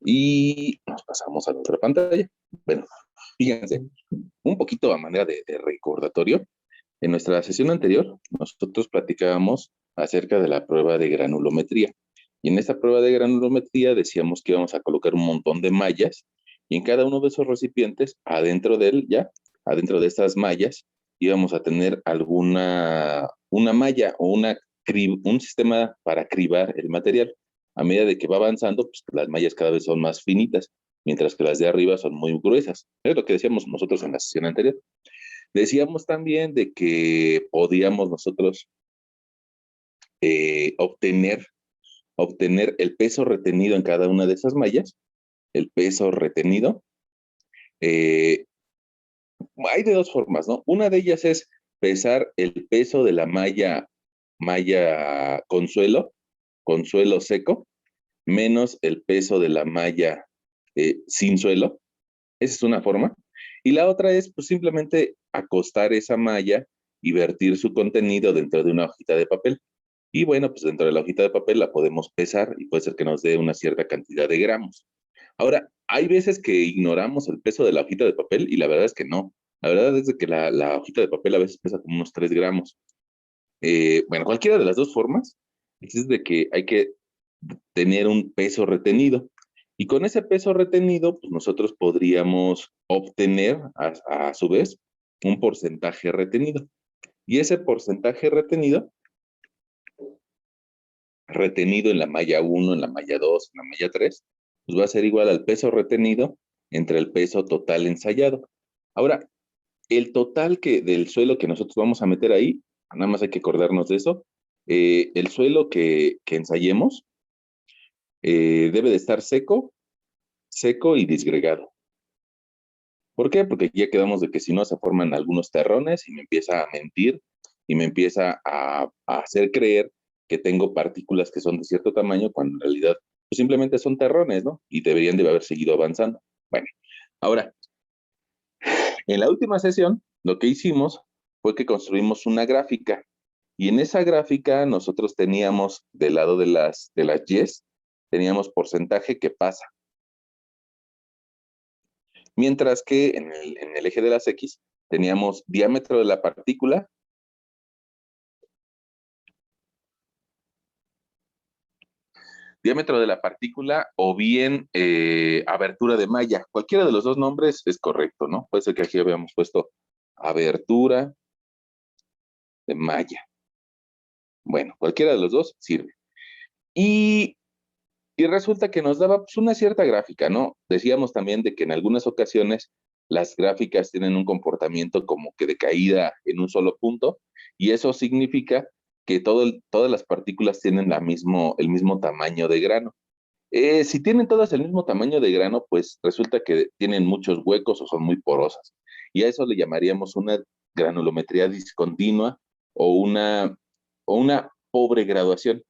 Y nos pasamos a la otra pantalla. Bueno, fíjense, un poquito a manera de recordatorio. En nuestra sesión anterior, nosotros platicábamos acerca de la prueba de granulometría. Y en esta prueba de granulometría decíamos que íbamos a colocar un montón de mallas y en cada uno de esos recipientes, adentro de él ya, adentro de estas mallas, íbamos a tener una malla o un sistema para cribar el material. A medida de que va avanzando, pues las mallas cada vez son más finitas, mientras que las de arriba son muy gruesas. Es lo que decíamos nosotros en la sesión anterior. Decíamos también de que podíamos nosotros obtener el peso retenido en cada una de esas mallas, el peso retenido. eh, Hay de dos formas, ¿no? Una de ellas es pesar el peso de la malla con suelo seco, menos el peso de la malla sin suelo. Esa es una forma. Y la otra es pues, simplemente acostar esa malla y vertir su contenido dentro de una hojita de papel. Y bueno, pues dentro de la hojita de papel la podemos pesar y puede ser que nos dé una cierta cantidad de gramos. Ahora, hay veces que ignoramos el peso de la hojita de papel y la verdad es que no. La verdad es que la hojita de papel a veces pesa como unos 3 gramos. Bueno, cualquiera de las dos formas es de que hay que tener un peso retenido. Y con ese peso retenido, pues nosotros podríamos obtener a su vez un porcentaje retenido. Y ese porcentaje retenido en la malla 1, en la malla 2, en la malla 3, pues va a ser igual al peso retenido entre el peso total ensayado. Ahora, el total del suelo que nosotros vamos a meter ahí, nada más hay que acordarnos de eso, el suelo que ensayemos debe de estar seco y disgregado. ¿Por qué? Porque ya quedamos de que si no se forman algunos terrones y me empieza a mentir y me empieza a hacer creer que tengo partículas que son de cierto tamaño cuando en realidad pues simplemente son terrones, ¿no? Y deberían de haber seguido avanzando. Bueno, ahora, en la última sesión, lo que hicimos fue que construimos una gráfica y en esa gráfica nosotros teníamos del lado de las Y's, teníamos porcentaje que pasa. Mientras que en el eje de las X teníamos diámetro de la partícula, o bien abertura de malla. Cualquiera de los dos nombres es correcto, ¿no? Puede ser que aquí habíamos puesto abertura de malla. Bueno, cualquiera de los dos sirve. Y, y resulta que nos daba pues, una cierta gráfica, ¿no? Decíamos también de que en algunas ocasiones las gráficas tienen un comportamiento como que de caída en un solo punto, y eso significa que todas las partículas tienen el mismo tamaño de grano. Si tienen todas el mismo tamaño de grano, pues resulta que tienen muchos huecos o son muy porosas. Y a eso le llamaríamos una granulometría discontinua o una pobre graduación.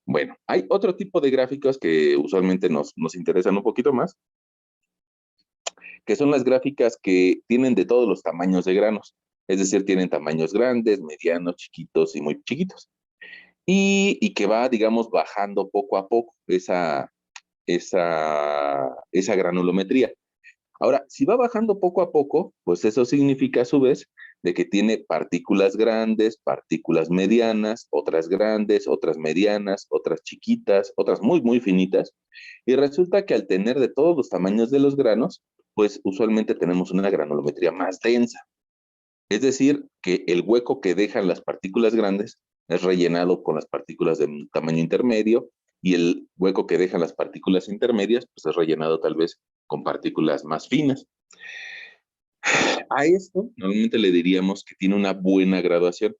Bueno, hay otro tipo de gráficos que usualmente nos interesan un poquito más, que son las gráficas que tienen de todos los tamaños de granos. Es decir, tienen tamaños grandes, medianos, chiquitos y muy chiquitos. Y que va, digamos, bajando poco a poco esa granulometría. Ahora, si va bajando poco a poco, pues eso significa a su vez de que tiene partículas grandes, partículas medianas, otras grandes, otras medianas, otras chiquitas, otras muy, muy finitas. Y resulta que al tener de todos los tamaños de los granos, pues usualmente tenemos una granulometría más densa. Es decir, que el hueco que dejan las partículas grandes es rellenado con las partículas de tamaño intermedio y el hueco que dejan las partículas intermedias pues es rellenado tal vez con partículas más finas. A esto normalmente le diríamos que tiene una buena graduación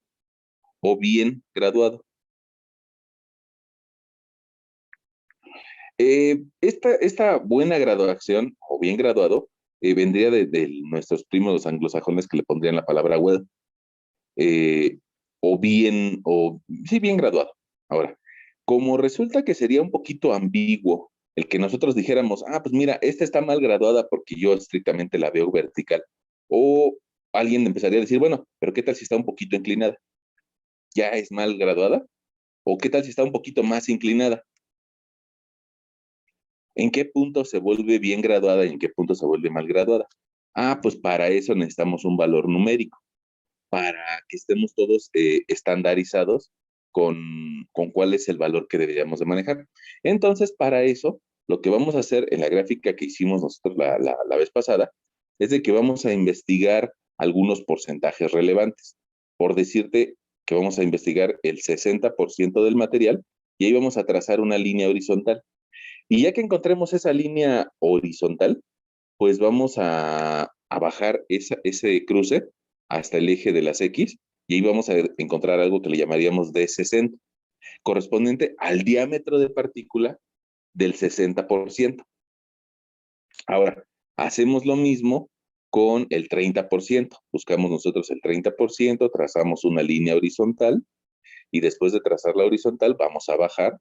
o bien graduado. Esta buena graduación o bien graduado vendría de nuestros primos los anglosajones que le pondrían la palabra well. eh, sí, bien graduado. Ahora, como resulta que sería un poquito ambiguo el que nosotros dijéramos, pues mira, esta está mal graduada porque yo estrictamente la veo vertical. O alguien empezaría a decir, bueno, pero ¿qué tal si está un poquito inclinada? ¿Ya es mal graduada? ¿O qué tal si está un poquito más inclinada? ¿En qué punto se vuelve bien graduada y en qué punto se vuelve mal graduada? Ah, pues para eso necesitamos un valor numérico, para que estemos todos estandarizados con cuál es el valor que deberíamos de manejar. Entonces, para eso, lo que vamos a hacer en la gráfica que hicimos nosotros la vez pasada, es de que vamos a investigar algunos porcentajes relevantes. Por decirte que vamos a investigar el 60% del material y ahí vamos a trazar una línea horizontal. Y ya que encontremos esa línea horizontal, pues vamos a bajar ese cruce hasta el eje de las X y ahí vamos a encontrar algo que le llamaríamos D60, correspondiente al diámetro de partícula del 60%. Ahora, hacemos lo mismo con el 30%. Buscamos nosotros el 30%, trazamos una línea horizontal y después de trazar la horizontal vamos a bajar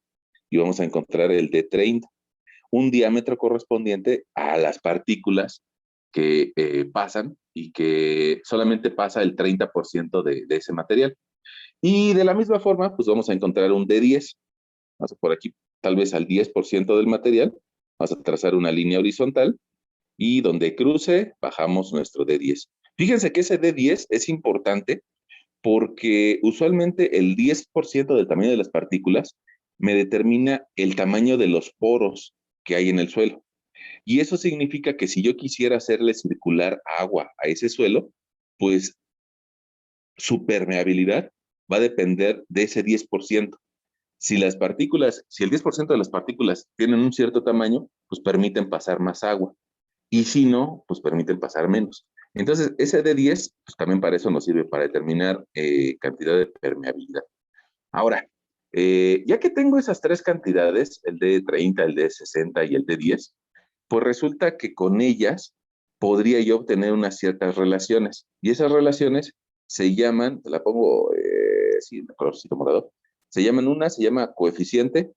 y vamos a encontrar el D30, un diámetro correspondiente a las partículas que pasan y que solamente pasa el 30% de ese material. Y de la misma forma, pues vamos a encontrar un D10. Vamos a por aquí, tal vez al 10% del material, vamos a trazar una línea horizontal y donde cruce, bajamos nuestro D10. Fíjense que ese D10 es importante porque usualmente el 10% del tamaño de las partículas me determina el tamaño de los poros que hay en el suelo. Y eso significa que si yo quisiera hacerle circular agua a ese suelo, pues su permeabilidad va a depender de ese 10%. Si el 10% de las partículas tienen un cierto tamaño, pues permiten pasar más agua. Y si no, pues permiten pasar menos. Entonces, ese D10, pues también para eso nos sirve, para determinar cantidad de permeabilidad. Ahora, ya que tengo esas tres cantidades, el D30, el D60 y el D10, pues resulta que con ellas podría yo obtener unas ciertas relaciones. Y esas relaciones se llaman, te la pongo, sí, de colorcito morado, se llama coeficiente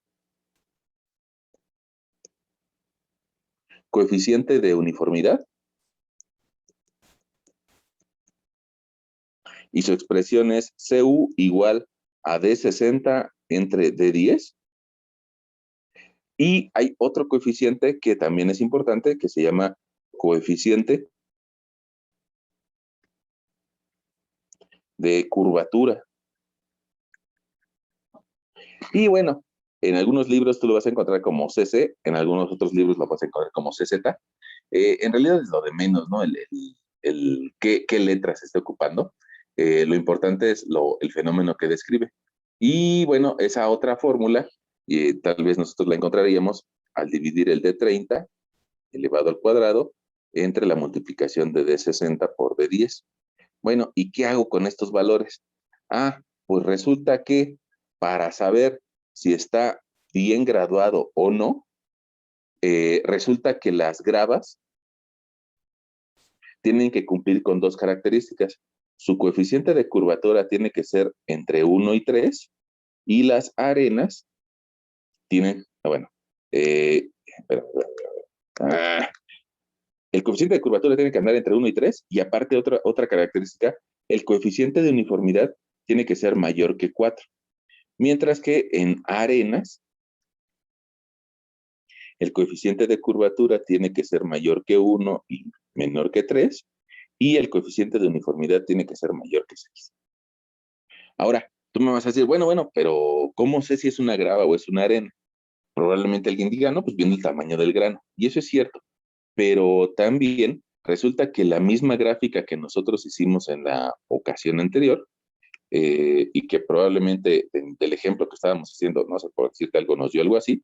de uniformidad, y su expresión es CU igual a D60 entre D10. Y hay otro coeficiente que también es importante, que se llama coeficiente de curvatura. Y bueno, en algunos libros tú lo vas a encontrar como CC, en algunos otros libros lo vas a encontrar como CZ. En realidad es lo de menos, ¿no? Qué letras se esté ocupando. Lo importante es el fenómeno que describe. Y bueno, esa otra fórmula, tal vez nosotros la encontraríamos al dividir el D30 elevado al cuadrado entre la multiplicación de D60 por D10. Bueno, ¿y qué hago con estos valores? Ah, pues resulta que para saber si está bien graduado o no, resulta que las gravas tienen que cumplir con dos características. Su coeficiente de curvatura tiene que ser entre 1 y 3 y las arenas tienen, bueno, espera, el coeficiente de curvatura tiene que andar entre 1 y 3 y aparte otra característica, el coeficiente de uniformidad tiene que ser mayor que 4. Mientras que en arenas, el coeficiente de curvatura tiene que ser mayor que 1 y menor que 3, y el coeficiente de uniformidad tiene que ser mayor que 6. Ahora, tú me vas a decir, bueno, pero ¿cómo sé si es una grava o es una arena? Probablemente alguien diga, no, pues viendo el tamaño del grano. Y eso es cierto, pero también resulta que la misma gráfica que nosotros hicimos en la ocasión anterior, y que probablemente del ejemplo que estábamos haciendo, no sé, por decirte algo, nos dio algo así,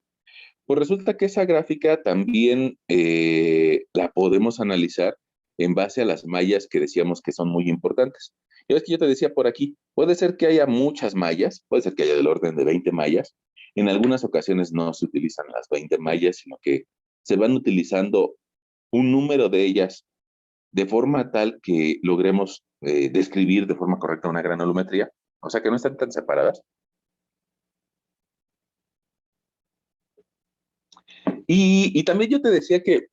pues resulta que esa gráfica también la podemos analizar en base a las mallas que decíamos que son muy importantes. Y es que yo te decía por aquí, puede ser que haya muchas mallas, puede ser que haya del orden de 20 mallas. En algunas ocasiones no se utilizan las 20 mallas, sino que se van utilizando un número de ellas de forma tal que logremos describir de forma correcta una granulometría, o sea que no están tan separadas. Y también yo te decía que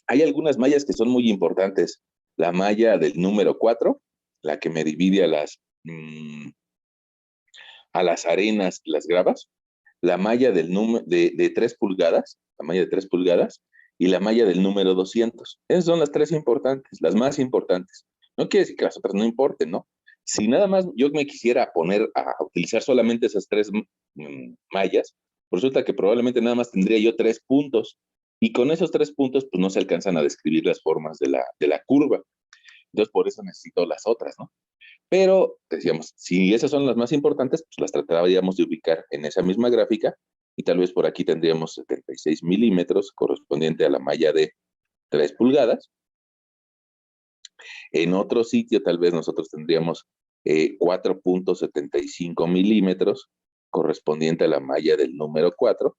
hay algunas mallas que son muy importantes. La malla del número 4, la que me divide a las arenas, las gravas. La malla de 3 pulgadas, la malla de 3 pulgadas, y la malla del número 200. Esas son las tres importantes, las más importantes. No quiere decir que las otras no importen, ¿no? Si nada más yo me quisiera poner a utilizar solamente esas tres mallas, resulta que probablemente nada más tendría yo 3 puntos, y con esos 3 puntos, pues no se alcanzan a describir las formas de la curva. Entonces, por eso necesito las otras, ¿no? Pero, decíamos, si esas son las más importantes, pues las trataríamos de ubicar en esa misma gráfica, y tal vez por aquí tendríamos 76 milímetros correspondiente a la malla de 3 pulgadas. En otro sitio tal vez nosotros tendríamos 4.75 milímetros correspondiente a la malla del número 4.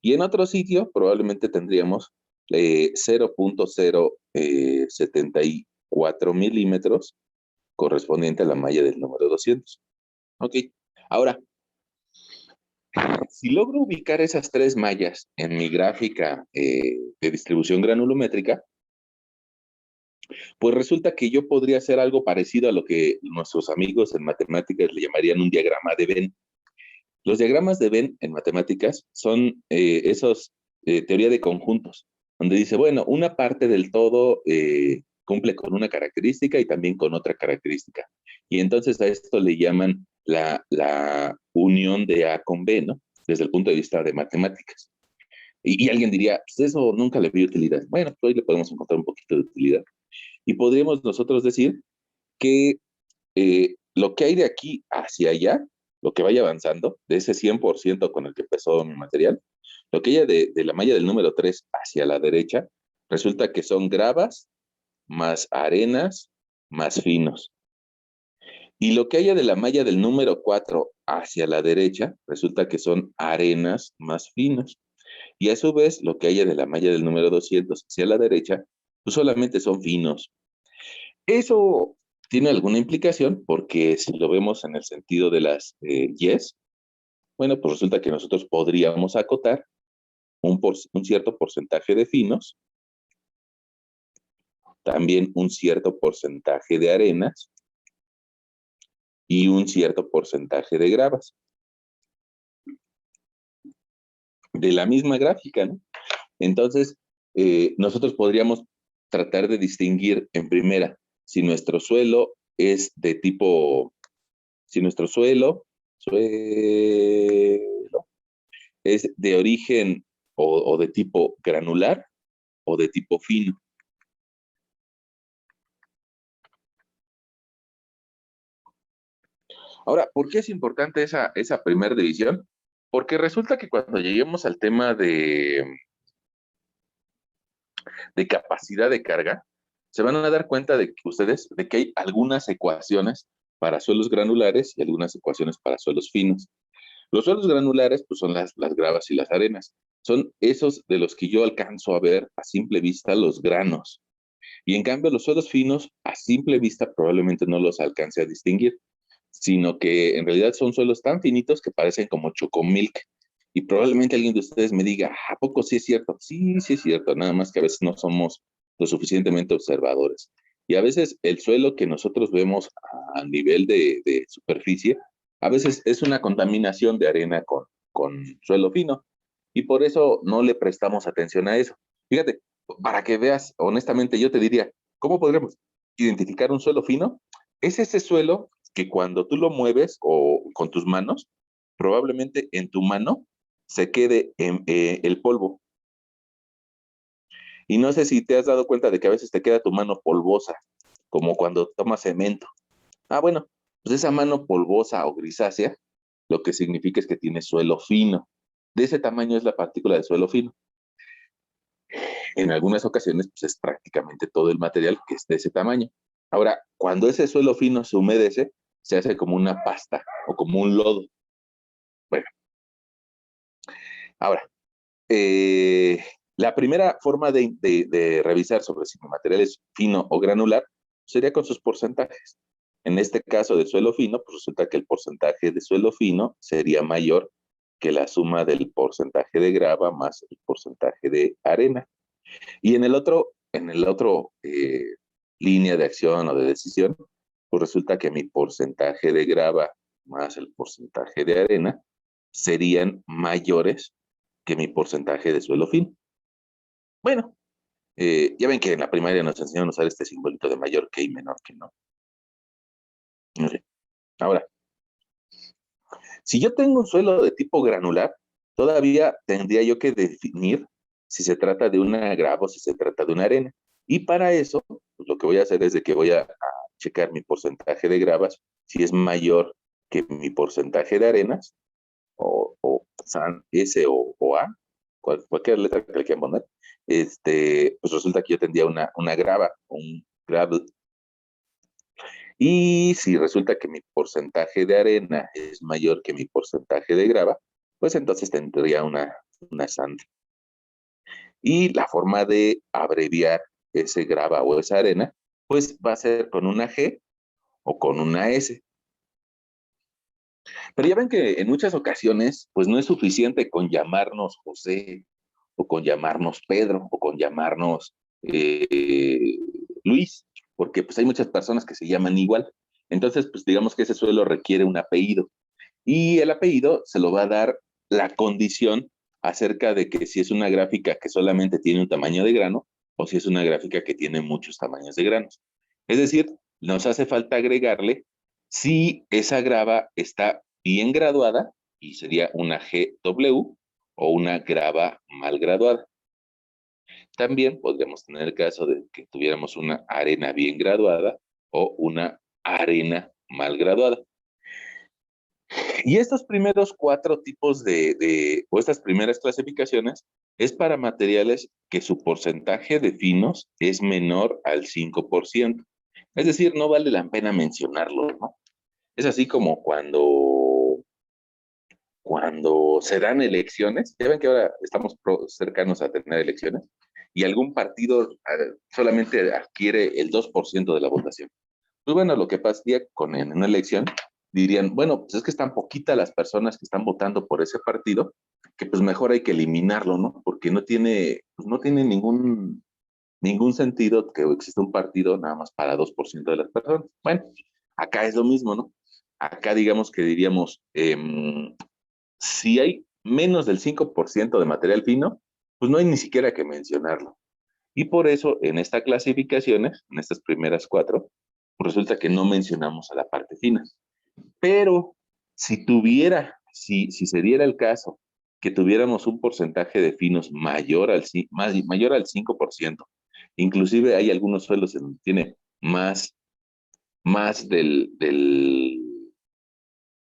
Y en otro sitio probablemente tendríamos 0.074 milímetros correspondiente a la malla del número 200. Ok, ahora, si logro ubicar esas tres mallas en mi gráfica de distribución granulométrica, pues resulta que yo podría hacer algo parecido a lo que nuestros amigos en matemáticas le llamarían un diagrama de Venn. Los diagramas de Venn en matemáticas son esos teoría de conjuntos, donde dice, bueno, una parte del todo cumple con una característica y también con otra característica. Y entonces a esto le llaman la unión de A con B, ¿no? Desde el punto de vista de matemáticas. Y alguien diría, pues eso nunca le vi utilidad. Bueno, pues hoy le podemos encontrar un poquito de utilidad. Y podríamos nosotros decir que lo que hay de aquí hacia allá, lo que vaya avanzando, de ese 100% con el que empezó mi material, lo que haya de la malla del número 3 hacia la derecha, resulta que son gravas más arenas más finos. Y lo que haya de la malla del número 4 hacia la derecha, resulta que son arenas más finos. Y a su vez, lo que haya de la malla del número 200 hacia la derecha, pues solamente son finos. Eso tiene alguna implicación porque si lo vemos en el sentido de las yes, bueno, pues resulta que nosotros podríamos acotar un cierto porcentaje de finos, también un cierto porcentaje de arenas y un cierto porcentaje de gravas. De la misma gráfica, ¿no? Entonces, nosotros podríamos tratar de distinguir en primera si nuestro suelo es de tipo, si nuestro suelo es de origen o de tipo granular o de tipo fino. Ahora, ¿por qué es importante esa primera división? Porque resulta que cuando lleguemos al tema de capacidad de carga, se van a dar cuenta de que ustedes, de que hay algunas ecuaciones para suelos granulares y algunas ecuaciones para suelos finos. Los suelos granulares, pues son las gravas y las arenas. Son esos de los que yo alcanzo a ver a simple vista los granos. Y en cambio, los suelos finos, a simple vista, probablemente no los alcance a distinguir, sino que en realidad son suelos tan finitos que parecen como chocomilk. Y probablemente alguien de ustedes me diga, ¿a poco sí es cierto? Sí, sí es cierto, nada más que a veces no somos lo suficientemente observadores. Y a veces el suelo que nosotros vemos a nivel de superficie, a veces es una contaminación de arena con suelo fino. Y por eso no le prestamos atención a eso. Fíjate, para que veas, honestamente, yo te diría, ¿cómo podremos identificar un suelo fino? Es ese suelo que cuando tú lo mueves o con tus manos, probablemente en tu mano se quede el polvo. Y no sé si te has dado cuenta de que a veces te queda tu mano polvosa, como cuando tomas cemento. Ah, bueno, pues esa mano polvosa o grisácea, lo que significa es que tiene suelo fino. De ese tamaño es la partícula de suelo fino. En algunas ocasiones, pues es prácticamente todo el material que es de ese tamaño. Ahora, cuando ese suelo fino se humedece, se hace como una pasta o como un lodo. Bueno, ahora, la primera forma de revisar sobre si mi material es fino o granular sería con sus porcentajes. En este caso de suelo fino, pues resulta que el porcentaje de suelo fino sería mayor que la suma del porcentaje de grava más el porcentaje de arena. Y en el otro línea de acción o de decisión, pues resulta que mi porcentaje de grava más el porcentaje de arena serían mayores que mi porcentaje de suelo fino. Bueno, ya ven que en la primaria nos enseñaron a usar este simbolito de mayor que y menor que, ¿no? Ok. Ahora, si yo tengo un suelo de tipo granular, todavía tendría yo que definir si se trata de una grava o si se trata de una arena. Y para eso, pues, lo que voy a hacer es de que voy a checar mi porcentaje de gravas, si es mayor que mi porcentaje de arenas, o sean S o A, cualquier letra que le quieran poner, pues resulta que yo tendría una grava, un gravel. Y si resulta que mi porcentaje de arena es mayor que mi porcentaje de grava, pues entonces tendría una sand. Y la forma de abreviar ese grava o esa arena, pues va a ser con una G o con una S. Pero ya ven que en muchas ocasiones, pues no es suficiente con llamarnos José, o con llamarnos Pedro, o con llamarnos Luis, porque pues hay muchas personas que se llaman igual. Entonces, pues digamos que ese suelo requiere un apellido. Y el apellido se lo va a dar la condición acerca de que si es una gráfica que solamente tiene un tamaño de grano, o si es una gráfica que tiene muchos tamaños de granos. Es decir, nos hace falta agregarle si esa grava está bien graduada, y sería una GW, o una grava mal graduada. También podríamos tener el caso de que tuviéramos una arena bien graduada o una arena mal graduada. Y estos primeros cuatro tipos o estas primeras clasificaciones es para materiales que su porcentaje de finos es menor al 5%. Es decir, no vale la pena mencionarlo, ¿no? Es así como cuando se dan elecciones, ya ven que ahora estamos cercanos a tener elecciones, y algún partido solamente adquiere el 2% de la votación. Pues bueno, lo que pasaría en una elección, dirían, bueno, pues es que están poquitas las personas que están votando por ese partido, que pues mejor hay que eliminarlo, ¿no? Porque no tiene ningún sentido que exista un partido nada más para 2% de las personas. Bueno, acá es lo mismo, ¿no? Acá digamos que diríamos, si hay menos del 5% de material fino, pues no hay ni siquiera que mencionarlo. Y por eso en estas clasificaciones, en estas primeras cuatro, pues resulta que no mencionamos a la parte fina. Pero si se diera el caso que tuviéramos un porcentaje de finos mayor al 5%, inclusive hay algunos suelos en donde tiene más del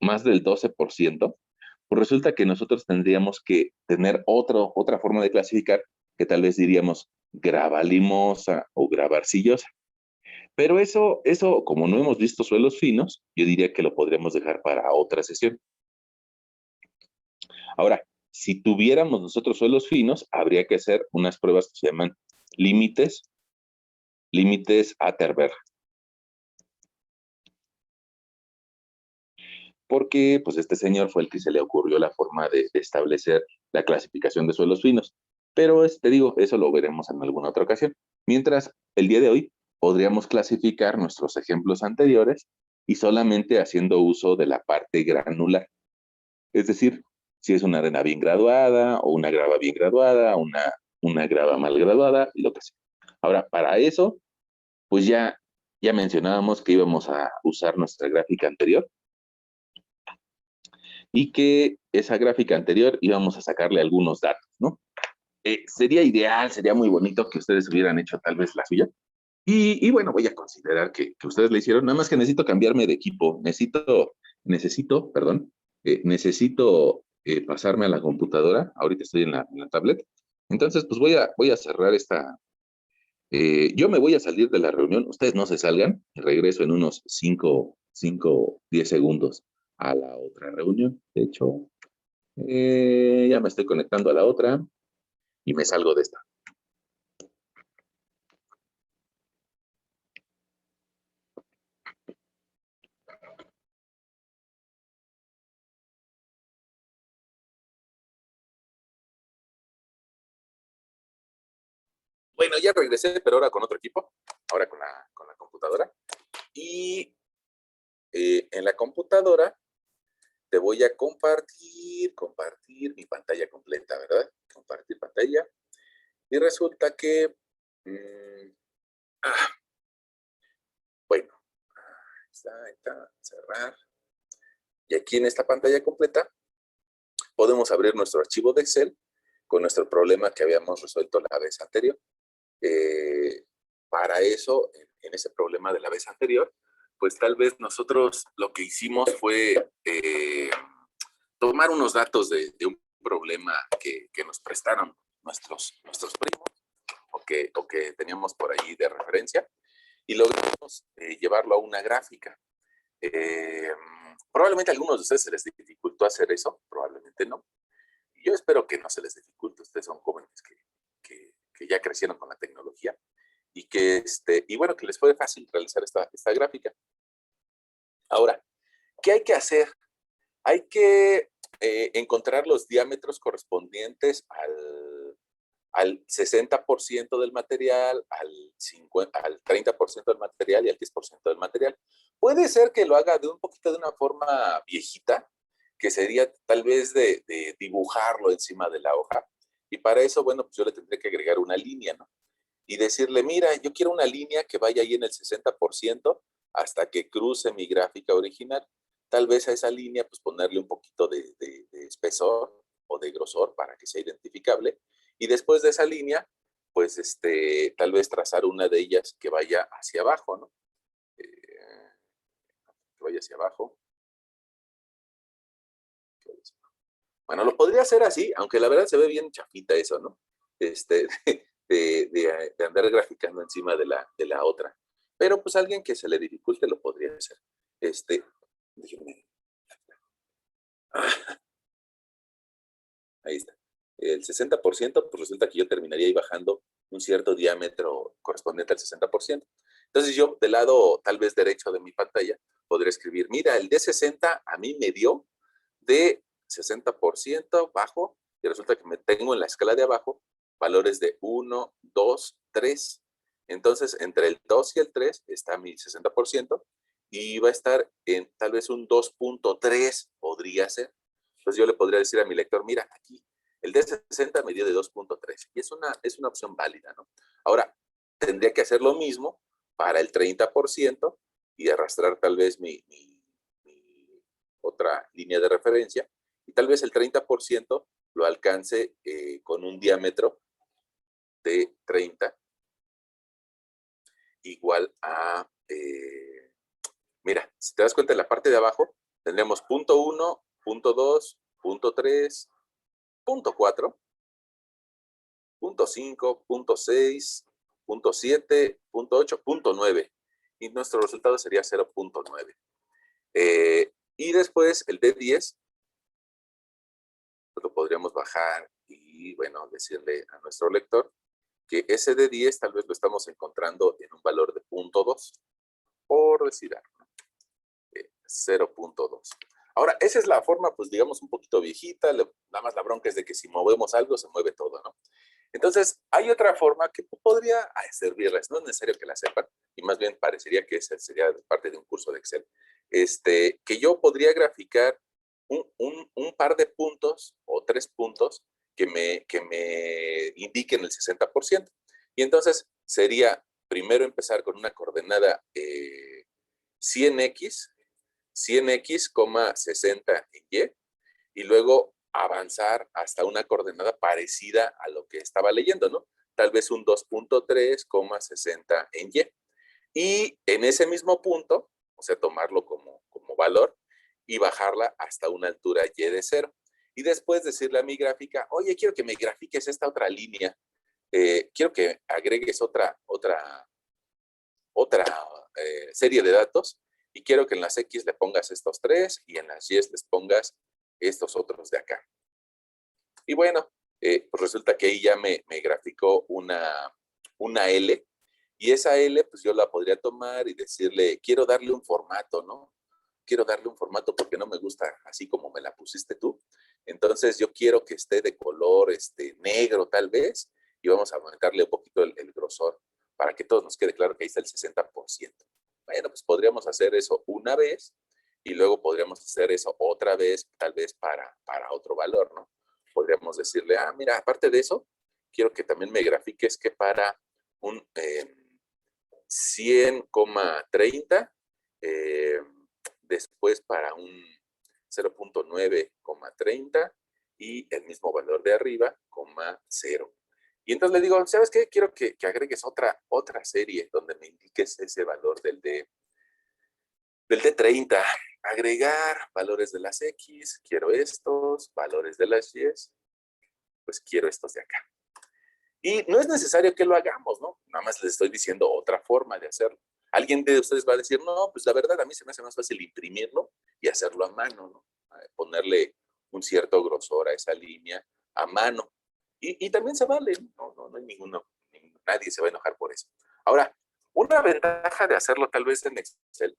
12%, pues resulta que nosotros tendríamos que tener otra forma de clasificar, que tal vez diríamos grava limosa o grava arcillosa. Pero eso, como no hemos visto suelos finos, yo diría que lo podríamos dejar para otra sesión. Ahora, si tuviéramos nosotros suelos finos, habría que hacer unas pruebas que se llaman límites Atterberg. Porque pues este señor fue el que se le ocurrió la forma de establecer la clasificación de suelos finos. Pero te digo, eso lo veremos en alguna otra ocasión. Mientras, el día de hoy podríamos clasificar nuestros ejemplos anteriores y solamente haciendo uso de la parte granular. Es decir, si es una arena bien graduada o una grava bien graduada, una grava mal graduada, lo que sea. Ahora, para eso, pues ya mencionábamos que íbamos a usar nuestra gráfica anterior, y que esa gráfica anterior íbamos a sacarle algunos datos, ¿no? Sería ideal, sería muy bonito que ustedes hubieran hecho tal vez la suya. Y bueno, voy a considerar que ustedes le hicieron, nada más que necesito cambiarme de equipo, necesito pasarme a la computadora, ahorita estoy en la tablet, entonces pues voy a cerrar yo me voy a salir de la reunión, ustedes no se salgan, regreso en unos 10 segundos a la otra reunión. De hecho, ya me estoy conectando a la otra y me salgo de esta. Bueno, ya regresé, pero ahora con otro equipo, ahora con la computadora. Y en la computadora te voy a compartir mi pantalla completa, ¿verdad? Compartir pantalla. Y resulta que, ah, bueno, ahí está, cerrar. Y aquí en esta pantalla completa podemos abrir nuestro archivo de Excel con nuestro problema que habíamos resuelto la vez anterior. Para eso, en ese problema de la vez anterior, pues tal vez nosotros lo que hicimos fue tomar unos datos de un problema que nos prestaron nuestros primos o que teníamos por ahí de referencia y logramos llevarlo a una gráfica. Probablemente a algunos de ustedes se les dificultó hacer eso, probablemente no. Yo espero que no se les dificulte, ustedes son jóvenes que ya crecieron con la tecnología y y bueno, que les fue fácil realizar esta gráfica. Ahora, ¿qué hay que hacer? Hay que encontrar los diámetros correspondientes al 60% del material, al 30% del material y al 10% del material. Puede ser que lo haga de un poquito de una forma viejita, que sería tal vez de dibujarlo encima de la hoja. Y para eso, bueno, pues yo le tendré que agregar una línea, ¿no? Y decirle, mira, yo quiero una línea que vaya ahí en el 60% hasta que cruce mi gráfica original. Tal vez a esa línea, pues ponerle un poquito de espesor o de grosor para que sea identificable. Y después de esa línea, pues tal vez trazar una de ellas que vaya hacia abajo, ¿no? Que vaya hacia abajo. Bueno, lo podría hacer así, aunque la verdad se ve bien chafita eso, ¿no? De andar graficando encima de la otra. Pero pues alguien que se le dificulte lo podría hacer. Déjenme. Ahí está. El 60%, pues resulta que yo terminaría ahí bajando un cierto diámetro correspondiente al 60%. Entonces yo del lado tal vez derecho de mi pantalla podré escribir, mira, el de 60 a mí me dio de 60% bajo y resulta que me tengo en la escala de abajo valores de 1, 2, 3. Entonces entre el 2 y el 3 está mi 60% y va a estar en tal vez un 2.3 podría ser. Entonces yo le podría decir a mi lector, mira, aquí el de 60 me dio de 2.3 y es una opción válida, ¿no? Ahora, tendría que hacer lo mismo para el 30% y arrastrar tal vez mi otra línea de referencia y tal vez el 30% lo alcance con un diámetro de 30 igual a, mira, si te das cuenta en la parte de abajo, tendremos punto 1, punto 2, punto 3, punto 4, punto 5, punto 6, punto 7, punto 8, punto 9. Y nuestro resultado sería 0.9. Y después el de 10, pues lo podríamos bajar y, bueno, decirle a nuestro lector que ese de 10 tal vez lo estamos encontrando en un valor de 0.2, por decir algo, ¿no? 0.2. Ahora, esa es la forma, pues digamos, un poquito viejita, nada más la bronca es de que si movemos algo, se mueve todo, ¿no? Entonces, hay otra forma que podría servirles, no es necesario que la sepan, y más bien parecería que esa sería parte de un curso de Excel, que yo podría graficar un par de puntos o 3 puntos que me indiquen el 60%. Y entonces sería primero empezar con una coordenada 100x, 100x, 60 en y, y luego avanzar hasta una coordenada parecida a lo que estaba leyendo, ¿no? Tal vez un 2.3, 60 en y. Y en ese mismo punto, o sea, tomarlo como valor y bajarla hasta una altura y de 0. Y después decirle a mi gráfica, oye, quiero que me grafiques esta otra línea. Quiero que agregues otra serie de datos y quiero que en las X le pongas estos 3 y en las Y les pongas estos otros de acá. Y bueno, pues resulta que ahí ya me graficó una L y esa L pues yo la podría tomar y decirle, quiero darle un formato, ¿no? Quiero darle un formato porque no me gusta así como me la pusiste tú. Entonces yo quiero que esté de color negro tal vez y vamos a aumentarle un poquito el grosor para que todos nos quede claro que ahí está el 60%. Bueno, pues podríamos hacer eso una vez y luego podríamos hacer eso otra vez, tal vez para otro valor, ¿no? Podríamos decirle, ah, mira, aparte de eso, quiero que también me grafiques que para un 100,30, después para un 0,9,30 y el mismo valor de arriba, 0. Y entonces le digo, ¿sabes qué? Quiero que agregues otra serie donde me indiques ese valor del D30. Agregar valores de las X, quiero estos, valores de las Y, pues quiero estos de acá. Y no es necesario que lo hagamos, ¿no? Nada más les estoy diciendo otra forma de hacerlo. Alguien de ustedes va a decir, no, pues la verdad a mí se me hace más fácil imprimirlo y hacerlo a mano, ¿no? Ponerle un cierto grosor a esa línea a mano. Y también se vale, no hay nadie se va a enojar por eso. Ahora, una ventaja de hacerlo tal vez en Excel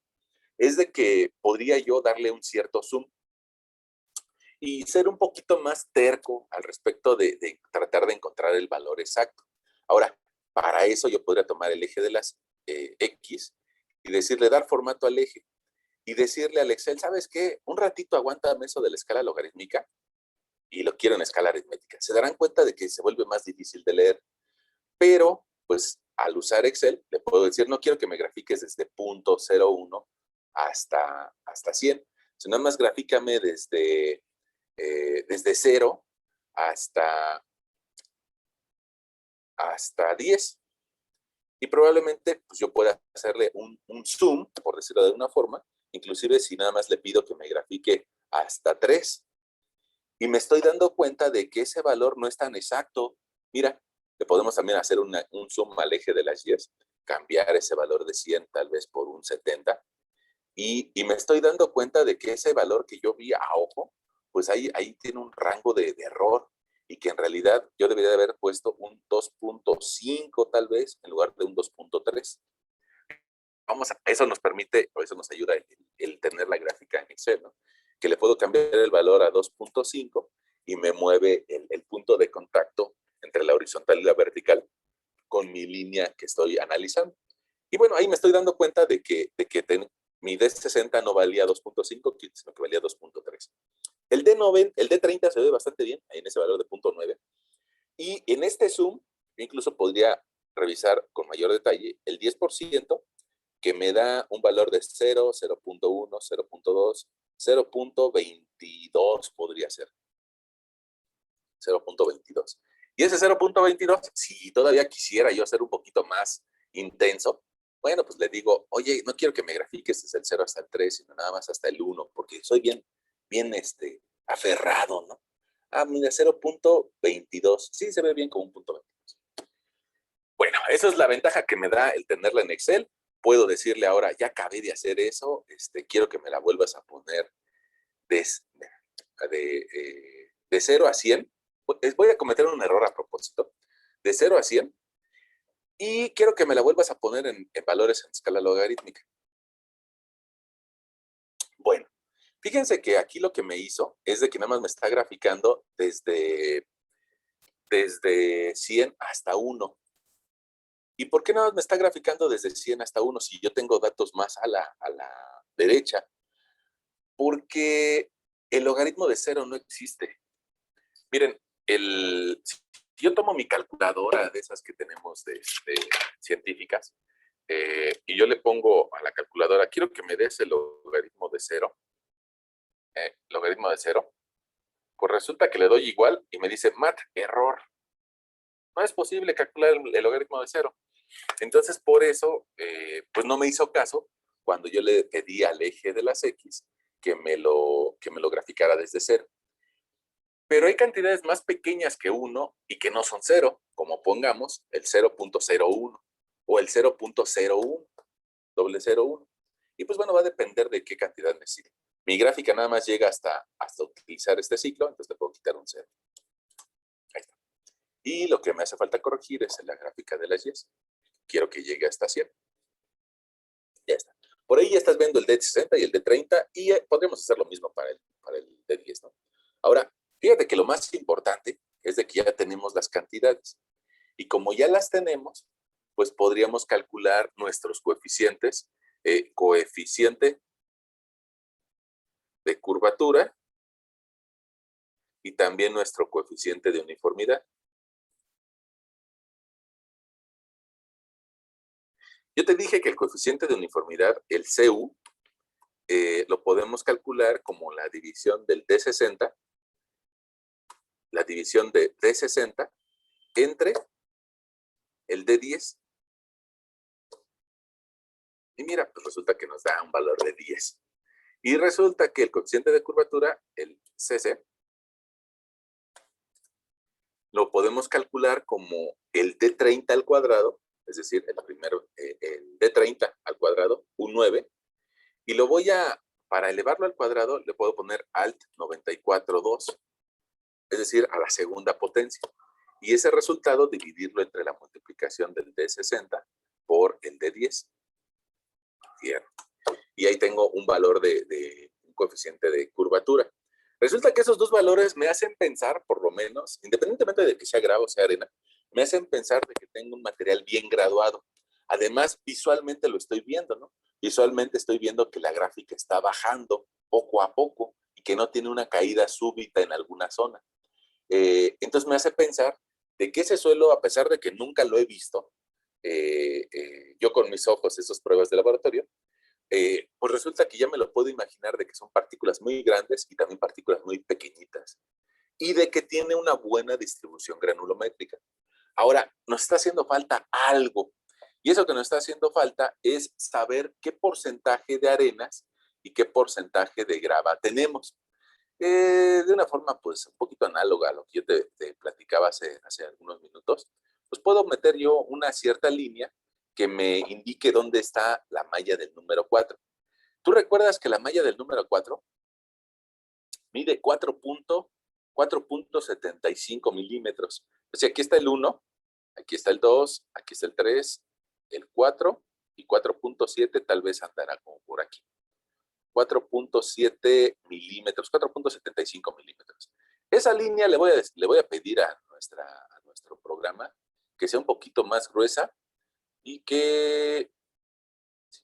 es de que podría yo darle un cierto zoom y ser un poquito más terco al respecto de tratar de encontrar el valor exacto. Ahora, para eso yo podría tomar el eje de las X y decirle dar formato al eje y decirle al Excel, ¿sabes qué? Un ratito aguántame eso de la escala logarítmica y lo quiero en escala aritmética. Se darán cuenta de que se vuelve más difícil de leer, pero pues al usar Excel le puedo decir, no quiero que me grafiques desde 0.01 hasta 100, sino nada más grafícame desde 0 hasta 10. Y probablemente pues, yo pueda hacerle un zoom, por decirlo de una forma, inclusive si nada más le pido que me grafique hasta 3. Y me estoy dando cuenta de que ese valor no es tan exacto. Mira, le podemos también hacer un zoom al eje de las Y, cambiar ese valor de 100 tal vez por un 70. Y me estoy dando cuenta de que ese valor que yo vi a ojo, pues ahí tiene un rango de error y que en realidad yo debería de haber puesto un 2.5 tal vez en lugar de un 2.3. Eso nos permite, o eso nos ayuda el tener la gráfica en Excel, ¿no? Que le puedo cambiar el valor a 2.5 y me mueve el punto de contacto entre la horizontal y la vertical con mi línea que estoy analizando. Y bueno, ahí me estoy dando cuenta de que mi D60 no valía 2.5, sino que valía 2.3. El D30 se ve bastante bien, ahí en ese valor de 0.9. Y en este zoom, incluso podría revisar con mayor detalle el 10%, que me da un valor de 0, 0.1, 0.2, 0.22 podría ser. 0.22. Y ese 0.22, si todavía quisiera yo hacer un poquito más intenso, bueno, pues le digo, oye, no quiero que me grafiques desde el 0 hasta el 3, sino nada más hasta el 1, porque soy bien aferrado, ¿no? Ah, mira, 0.22. Sí, se ve bien como un punto 22. Bueno, esa es la ventaja que me da el tenerla en Excel. Puedo decirle ahora, ya acabé de hacer eso, quiero que me la vuelvas a poner de 0 a 100. Voy a cometer un error a propósito. De 0 a 100. Y quiero que me la vuelvas a poner en valores en escala logarítmica. Bueno, fíjense que aquí lo que me hizo es de que nada más me está graficando desde 100 hasta 1. ¿Y por qué nada más me está graficando desde 100 hasta 1 si yo tengo datos más a la derecha? Porque el logaritmo de 0 no existe. Miren, si yo tomo mi calculadora de esas que tenemos de científicas, y yo le pongo a la calculadora, quiero que me des el logaritmo de 0, pues resulta que le doy igual y me dice, Matt, error. No es posible calcular el logaritmo de 0. Entonces, por eso, pues no me hizo caso cuando yo le pedí al eje de las X que me lo graficara desde 0. Pero hay cantidades más pequeñas que 1 y que no son 0, como pongamos el 0.01 o el 0.01, doble 0.1. Y pues bueno, va a depender de qué cantidad necesite. Mi gráfica nada más llega hasta utilizar este ciclo, entonces le puedo quitar un 0. Ahí está. Y lo que me hace falta corregir es la gráfica de las Y. Quiero que llegue hasta 100. Ya está. Por ahí ya estás viendo el D60 y el D30 y podríamos hacer lo mismo para el D10, ¿no? Ahora, fíjate que lo más importante es de que ya tenemos las cantidades. Y como ya las tenemos, pues podríamos calcular nuestros coeficientes. Coeficiente de curvatura y también nuestro coeficiente de uniformidad. Yo te dije que el coeficiente de uniformidad, el CU, lo podemos calcular como la división del D60, la división de D60 entre el D10. Y mira, pues resulta que nos da un valor de 10. Y resulta que el coeficiente de curvatura, el CC, lo podemos calcular como el D30 al cuadrado, es decir, el D30 al cuadrado, un 9, y lo voy a, para elevarlo al cuadrado, le puedo poner alt 94.2, es decir, a la segunda potencia. Y ese resultado dividirlo entre la multiplicación del D60 por el D10. Bien. Y ahí tengo un valor de un coeficiente de curvatura. Resulta que esos dos valores me hacen pensar, por lo menos, independientemente de que sea grava o sea arena, me hacen pensar de que tengo un material bien graduado. Además, visualmente lo estoy viendo, ¿no? Visualmente estoy viendo que la gráfica está bajando poco a poco y que no tiene una caída súbita en alguna zona. Entonces me hace pensar de que ese suelo, a pesar de que nunca lo he visto, yo con mis ojos, esas pruebas de laboratorio, pues resulta que ya me lo puedo imaginar de que son partículas muy grandes y también partículas muy pequeñitas y de que tiene una buena distribución granulométrica. Ahora, nos está haciendo falta algo y eso que nos está haciendo falta es saber qué porcentaje de arenas y qué porcentaje de grava tenemos. De una forma pues un poquito análoga a lo que yo te platicaba hace algunos minutos, pues puedo meter yo una cierta línea que me indique dónde está la malla del número 4. ¿Tú recuerdas que la malla del número 4 mide 4.75 milímetros? O sea, aquí está el 1, aquí está el 2, aquí está el 3, el 4 y 4.7 tal vez andará como por aquí. 4.7 milímetros, 4.75 milímetros. Esa línea le voy a pedir a nuestro programa que sea un poquito más gruesa y que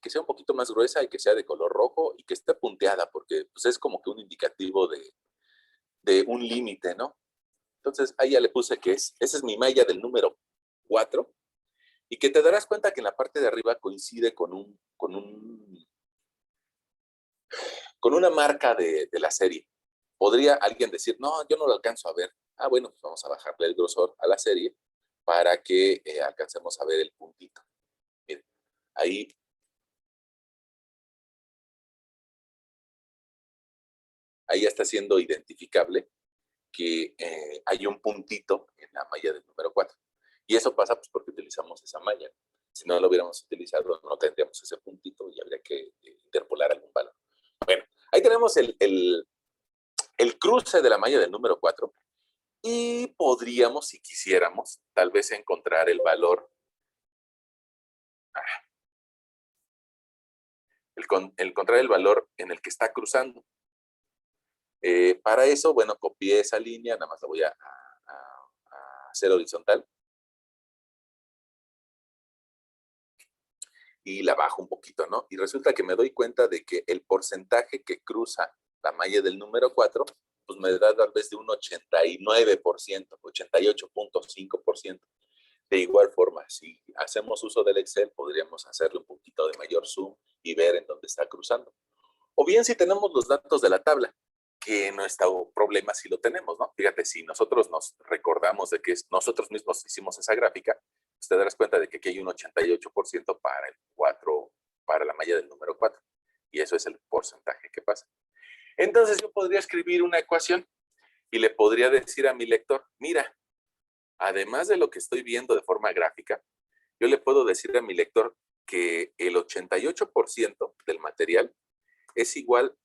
sea un poquito más gruesa y que sea de color rojo y que esté punteada, porque pues, es como que un indicativo de un límite, ¿no? Entonces, ahí ya le puse que esa es mi malla del número 4 y que te darás cuenta que en la parte de arriba coincide con una marca de la serie. Podría alguien decir, no, yo no lo alcanzo a ver. Ah, bueno, pues vamos a bajarle el grosor a la serie para que alcancemos a ver el puntito. Miren, ahí ya está siendo identificable que hay un puntito en la malla del número 4. Y eso pasa pues porque utilizamos esa malla. Si no lo hubiéramos utilizado, no tendríamos ese puntito y habría que interpolar algún valor. Bueno, ahí tenemos el cruce de la malla del número 4 y podríamos, si quisiéramos, tal vez encontrar el valor, encontrar el valor en el que está cruzando. Para eso, bueno, copié esa línea, nada más la voy a hacer horizontal y la bajo un poquito, ¿no? Y resulta que me doy cuenta de que el porcentaje que cruza la malla del número 4, pues me da tal vez de un 89%, 88.5%. De igual forma, si hacemos uso del Excel, podríamos hacerle un poquito de mayor zoom y ver en dónde está cruzando. O bien si tenemos los datos de la tabla, que no está un problema si lo tenemos, ¿no? Fíjate, si nosotros nos recordamos de que nosotros mismos hicimos esa gráfica, pues te darás cuenta de que aquí hay un 88% para el 4, para la malla del número 4. Y eso es el porcentaje que pasa. Entonces yo podría escribir una ecuación y le podría decir a mi lector, mira, además de lo que estoy viendo de forma gráfica, yo le puedo decir a mi lector que el 88% del material es igual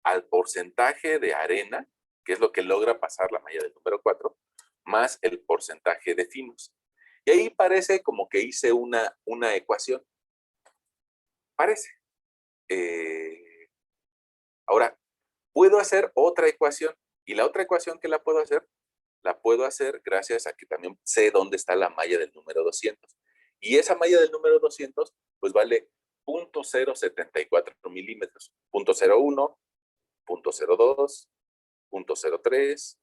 al porcentaje de arena, que es lo que logra pasar la malla del número 4, más el porcentaje de finos. Y ahí parece como que hice una ecuación. Parece. Ahora, puedo hacer otra ecuación. Y la otra ecuación que la puedo hacer gracias a que también sé dónde está la malla del número 200. Y esa malla del número 200, pues vale 0.074 milímetros. 0.01, .02, .03,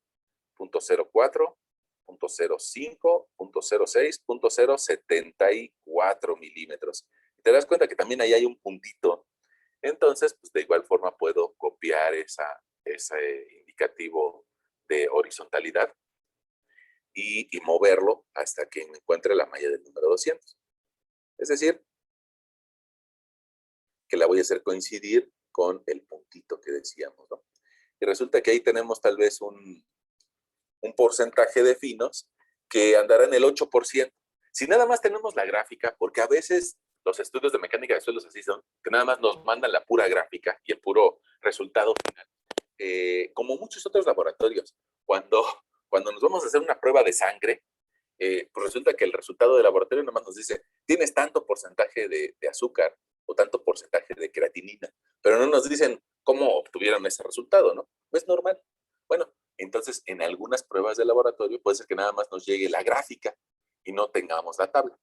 .04, .05, .06, .074 milímetros. Te das cuenta que también ahí hay un puntito. Entonces, pues de igual forma puedo copiar ese indicativo de horizontalidad y moverlo hasta que me encuentre la malla del número 200. Es decir, que la voy a hacer coincidir con el puntito que decíamos, ¿no? Y resulta que ahí tenemos tal vez un porcentaje de finos que andará en el 8%. Si nada más tenemos la gráfica, porque a veces los estudios de mecánica de suelos así son, que nada más nos mandan la pura gráfica y el puro resultado final. Como muchos otros laboratorios, cuando nos vamos a hacer una prueba de sangre, pues resulta que el resultado del laboratorio nada más nos dice, tienes tanto porcentaje de azúcar o tanto porcentaje de creatinina, pero no nos dicen cómo obtuvieron ese resultado, ¿no? No es normal. Bueno, entonces en algunas pruebas de laboratorio puede ser que nada más nos llegue la gráfica y no tengamos la tabla.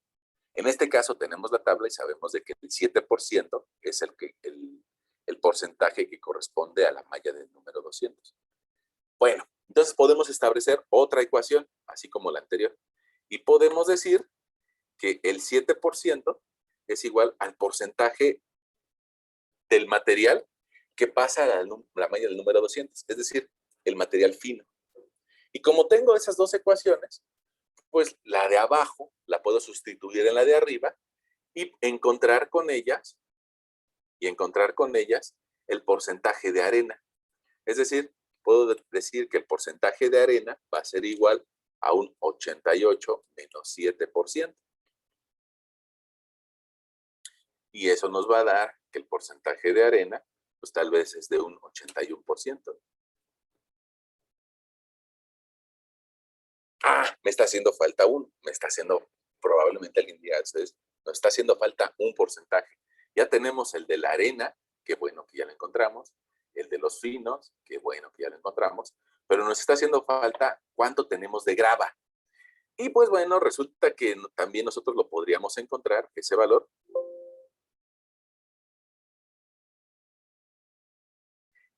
En este caso tenemos la tabla y sabemos de que el 7% es el porcentaje que corresponde a la malla del número 200. Bueno, entonces podemos establecer otra ecuación, así como la anterior, y podemos decir que el 7% es igual al porcentaje del material que pasa a la malla del número 200, es decir, el material fino. Y como tengo esas dos ecuaciones, pues la de abajo la puedo sustituir en la de arriba y encontrar con ellas el porcentaje de arena. Es decir, puedo decir que el porcentaje de arena va a ser igual a un 88 menos 7%. Y eso nos va a dar que el porcentaje de arena, pues tal vez es de un 81%. Me está haciendo falta uno, me está haciendo, probablemente alguien diga, ustedes, nos está haciendo falta un porcentaje. Ya tenemos el de la arena, que bueno que ya lo encontramos, el de los finos, que bueno que ya lo encontramos, pero nos está haciendo falta cuánto tenemos de grava. Y pues bueno, resulta que también nosotros lo podríamos encontrar, ese valor,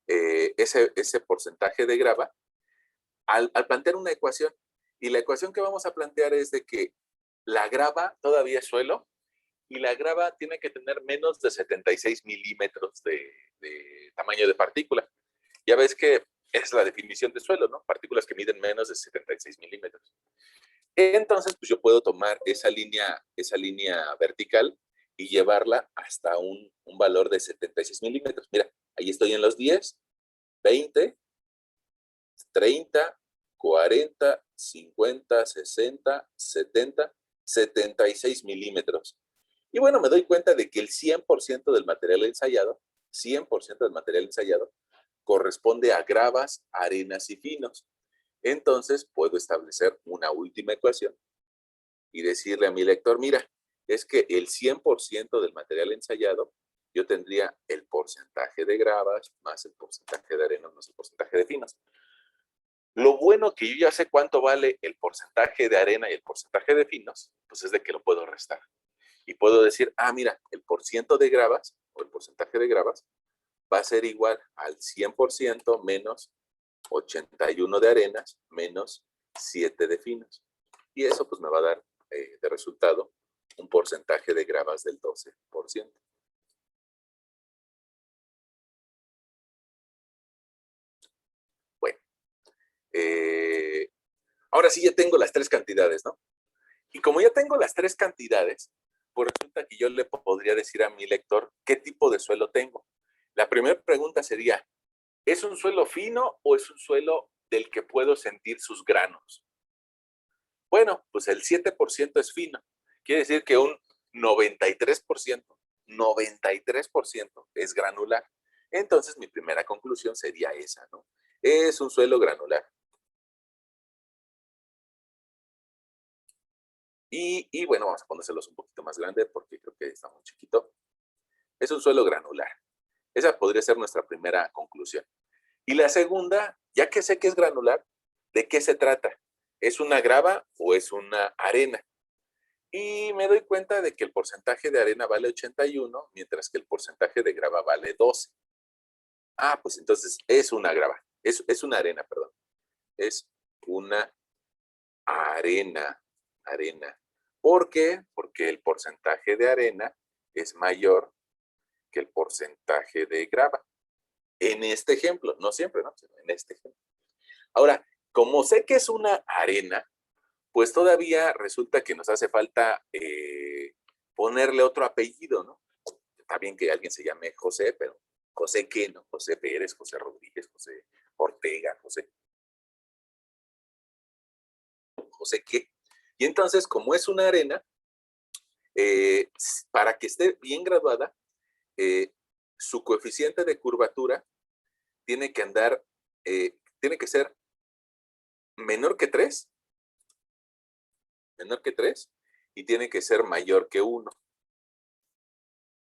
ese porcentaje de grava, al plantear una ecuación. Y la ecuación que vamos a plantear es de que la grava todavía es suelo y la grava tiene que tener menos de 76 milímetros de tamaño de partícula. Ya ves que es la definición de suelo, ¿no? Partículas que miden menos de 76 milímetros. Entonces, pues yo puedo tomar esa línea vertical y llevarla hasta un valor de 76 milímetros. Mira, ahí estoy en los 10, 20, 30, 40, 50, 60, 70, 76 milímetros. Y bueno, me doy cuenta de que el 100% del material ensayado, 100% del material ensayado, corresponde a gravas, arenas y finos. Entonces, puedo establecer una última ecuación y decirle a mi lector, mira, es que el 100% del material ensayado, yo tendría el porcentaje de gravas más el porcentaje de arena más el porcentaje de finos. Lo bueno que yo ya sé cuánto vale el porcentaje de arena y el porcentaje de finos, pues es de que lo puedo restar. Y puedo decir, mira, el porciento de gravas o el porcentaje de gravas va a ser igual al 100% menos 81 de arenas menos 7 de finos. Y eso pues me va a dar de resultado un porcentaje de gravas del 12%. Bueno, ahora sí ya tengo las tres cantidades, ¿no? Y como ya tengo las tres cantidades, pues resulta que yo le podría decir a mi lector qué tipo de suelo tengo. La primera pregunta sería, ¿es un suelo fino o es un suelo del que puedo sentir sus granos? Bueno, pues el 7% es fino. Quiere decir que un 93% es granular. Entonces mi primera conclusión sería esa, ¿no? Es un suelo granular. Y bueno, vamos a ponérselos un poquito más grande porque creo que está muy chiquito. Es un suelo granular. Esa podría ser nuestra primera conclusión. Y la segunda, ya que sé que es granular, ¿de qué se trata? ¿Es una grava o es una arena? Y me doy cuenta de que el porcentaje de arena vale 81, mientras que el porcentaje de grava vale 12. Ah, pues entonces es una grava, es una arena, perdón. Es una arena. ¿Por qué? Porque el porcentaje de arena es mayor que el porcentaje de grava. En este ejemplo, no siempre, ¿no? Sino en este ejemplo. Ahora, como sé que es una arena, pues todavía resulta que nos hace falta ponerle otro apellido, ¿no? Está bien que alguien se llame José, pero José qué, ¿no? José Pérez, José Rodríguez, José Ortega, José qué. Y entonces, como es una arena, para que esté bien graduada, su coeficiente de curvatura tiene que andar, tiene que ser menor que 3, y tiene que ser mayor que 1.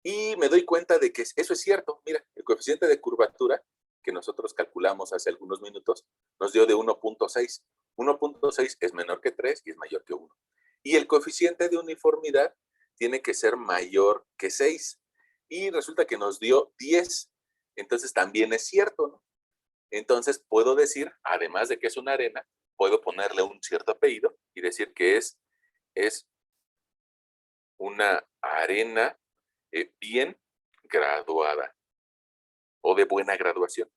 Y me doy cuenta de que eso es cierto. Mira, el coeficiente de curvatura que nosotros calculamos hace algunos minutos nos dio de 1.6. 1.6 es menor que 3 y es mayor que 1. Y el coeficiente de uniformidad tiene que ser mayor que 6. Y resulta que nos dio 10. Entonces también es cierto, ¿no? Entonces puedo decir, además de que es una arena, puedo ponerle un cierto apellido y decir que es una arena bien graduada o de buena graduación.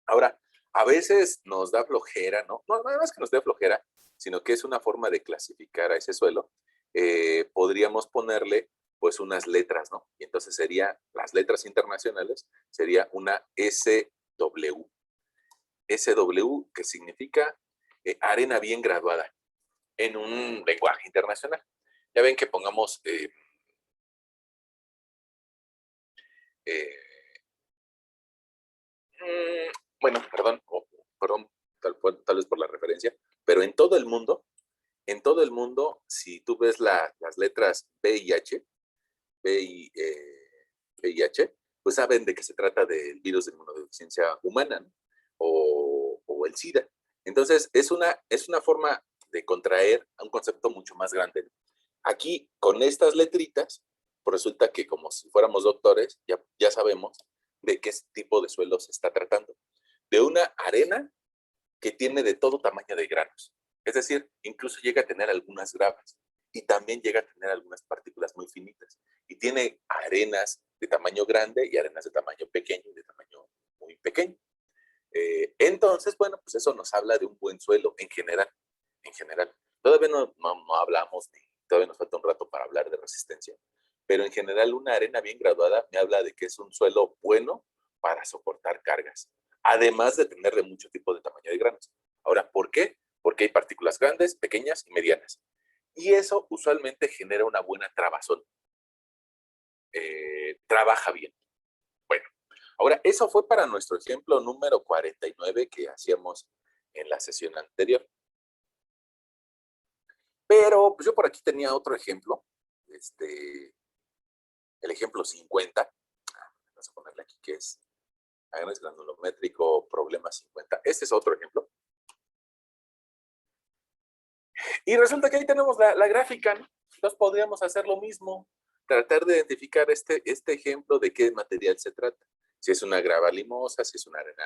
Ahora, a veces nos da flojera, ¿no? No, no es que nos dé flojera, sino que es una forma de clasificar a ese suelo. Podríamos ponerle pues unas letras, ¿no? Y entonces sería, las letras internacionales, sería una SW. SW, que significa arena bien graduada en un lenguaje internacional. Ya ven que pongamos eh, bueno, perdón, tal vez por la referencia, pero en todo el mundo, si tú ves las letras VIH, VIH, pues saben de que se trata del virus de inmunodeficiencia humana, ¿no? O el SIDA. Entonces, es una forma de contraer a un concepto mucho más grande, ¿no? Aquí, con estas letritas, pues resulta que como si fuéramos doctores, ya sabemos de qué tipo de suelo se está tratando. De una arena que tiene de todo tamaño de granos. Es decir, incluso llega a tener algunas gravas y también llega a tener algunas partículas muy finitas. Y tiene arenas de tamaño grande y arenas de tamaño pequeño y de tamaño muy pequeño. Entonces, bueno, pues eso nos habla de un buen suelo en general. En general. Todavía no hablamos, todavía nos falta un rato para hablar de resistencia, pero en general una arena bien graduada me habla de que es un suelo bueno para soportar cargas, además de tener de mucho tipo de tamaño de granos. Ahora, ¿por qué? Porque hay partículas grandes, pequeñas y medianas. Y eso usualmente genera una buena trabazón. Trabaja bien. Bueno, ahora, eso fue para nuestro ejemplo número 49 que hacíamos en la sesión anterior. Pero pues yo por aquí tenía otro ejemplo, el ejemplo 50. Vamos a ponerle aquí que es análisis granulométrico, problema 50. Este es otro ejemplo. Y resulta que ahí tenemos la gráfica, ¿no? Entonces podríamos hacer lo mismo, tratar de identificar este ejemplo de qué material se trata. Si es una grava limosa, si es una arena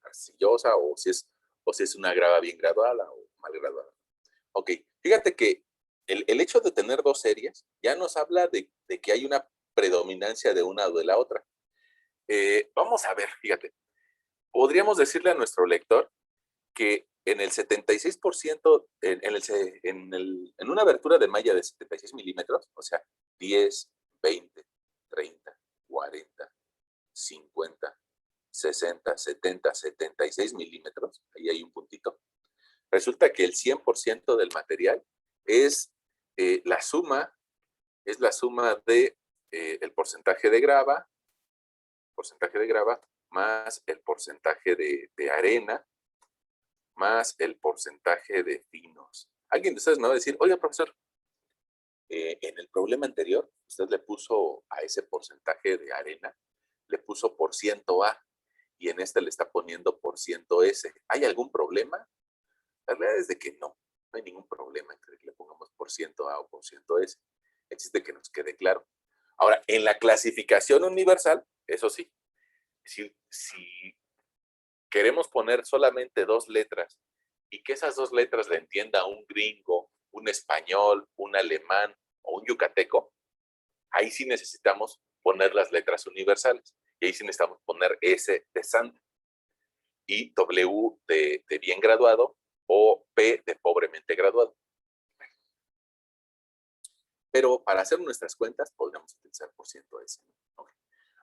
arcillosa o si es una grava bien graduada o mal graduada. Ok, fíjate que el hecho de tener dos series ya nos habla de que hay una predominancia de una o de la otra. Vamos a ver, fíjate, podríamos decirle a nuestro lector que en el 76%, en una abertura de malla de 76 milímetros, o sea, 10, 20, 30, 40, 50, 60, 70, 76 milímetros, ahí hay un puntito, resulta que el 100% del material es la suma, de el porcentaje de grava más el porcentaje de arena más el porcentaje de finos. Alguien de ustedes me va a decir, oiga, profesor, en el problema anterior, usted le puso a ese porcentaje de arena, le puso por ciento A, y en este le está poniendo por ciento S. ¿Hay algún problema? La realidad es de que no hay ningún problema entre que le pongamos por ciento A o por ciento S. Existe que nos quede claro. Ahora, en la clasificación universal, eso sí, si queremos poner solamente 2 letras y que esas 2 letras le entienda un gringo, un español, un alemán o un yucateco, ahí sí necesitamos poner las letras universales. Y ahí sí necesitamos poner S de santo y W de bien graduado o P de pobremente graduado. Pero para hacer nuestras cuentas podríamos utilizar por ciento S. Okay.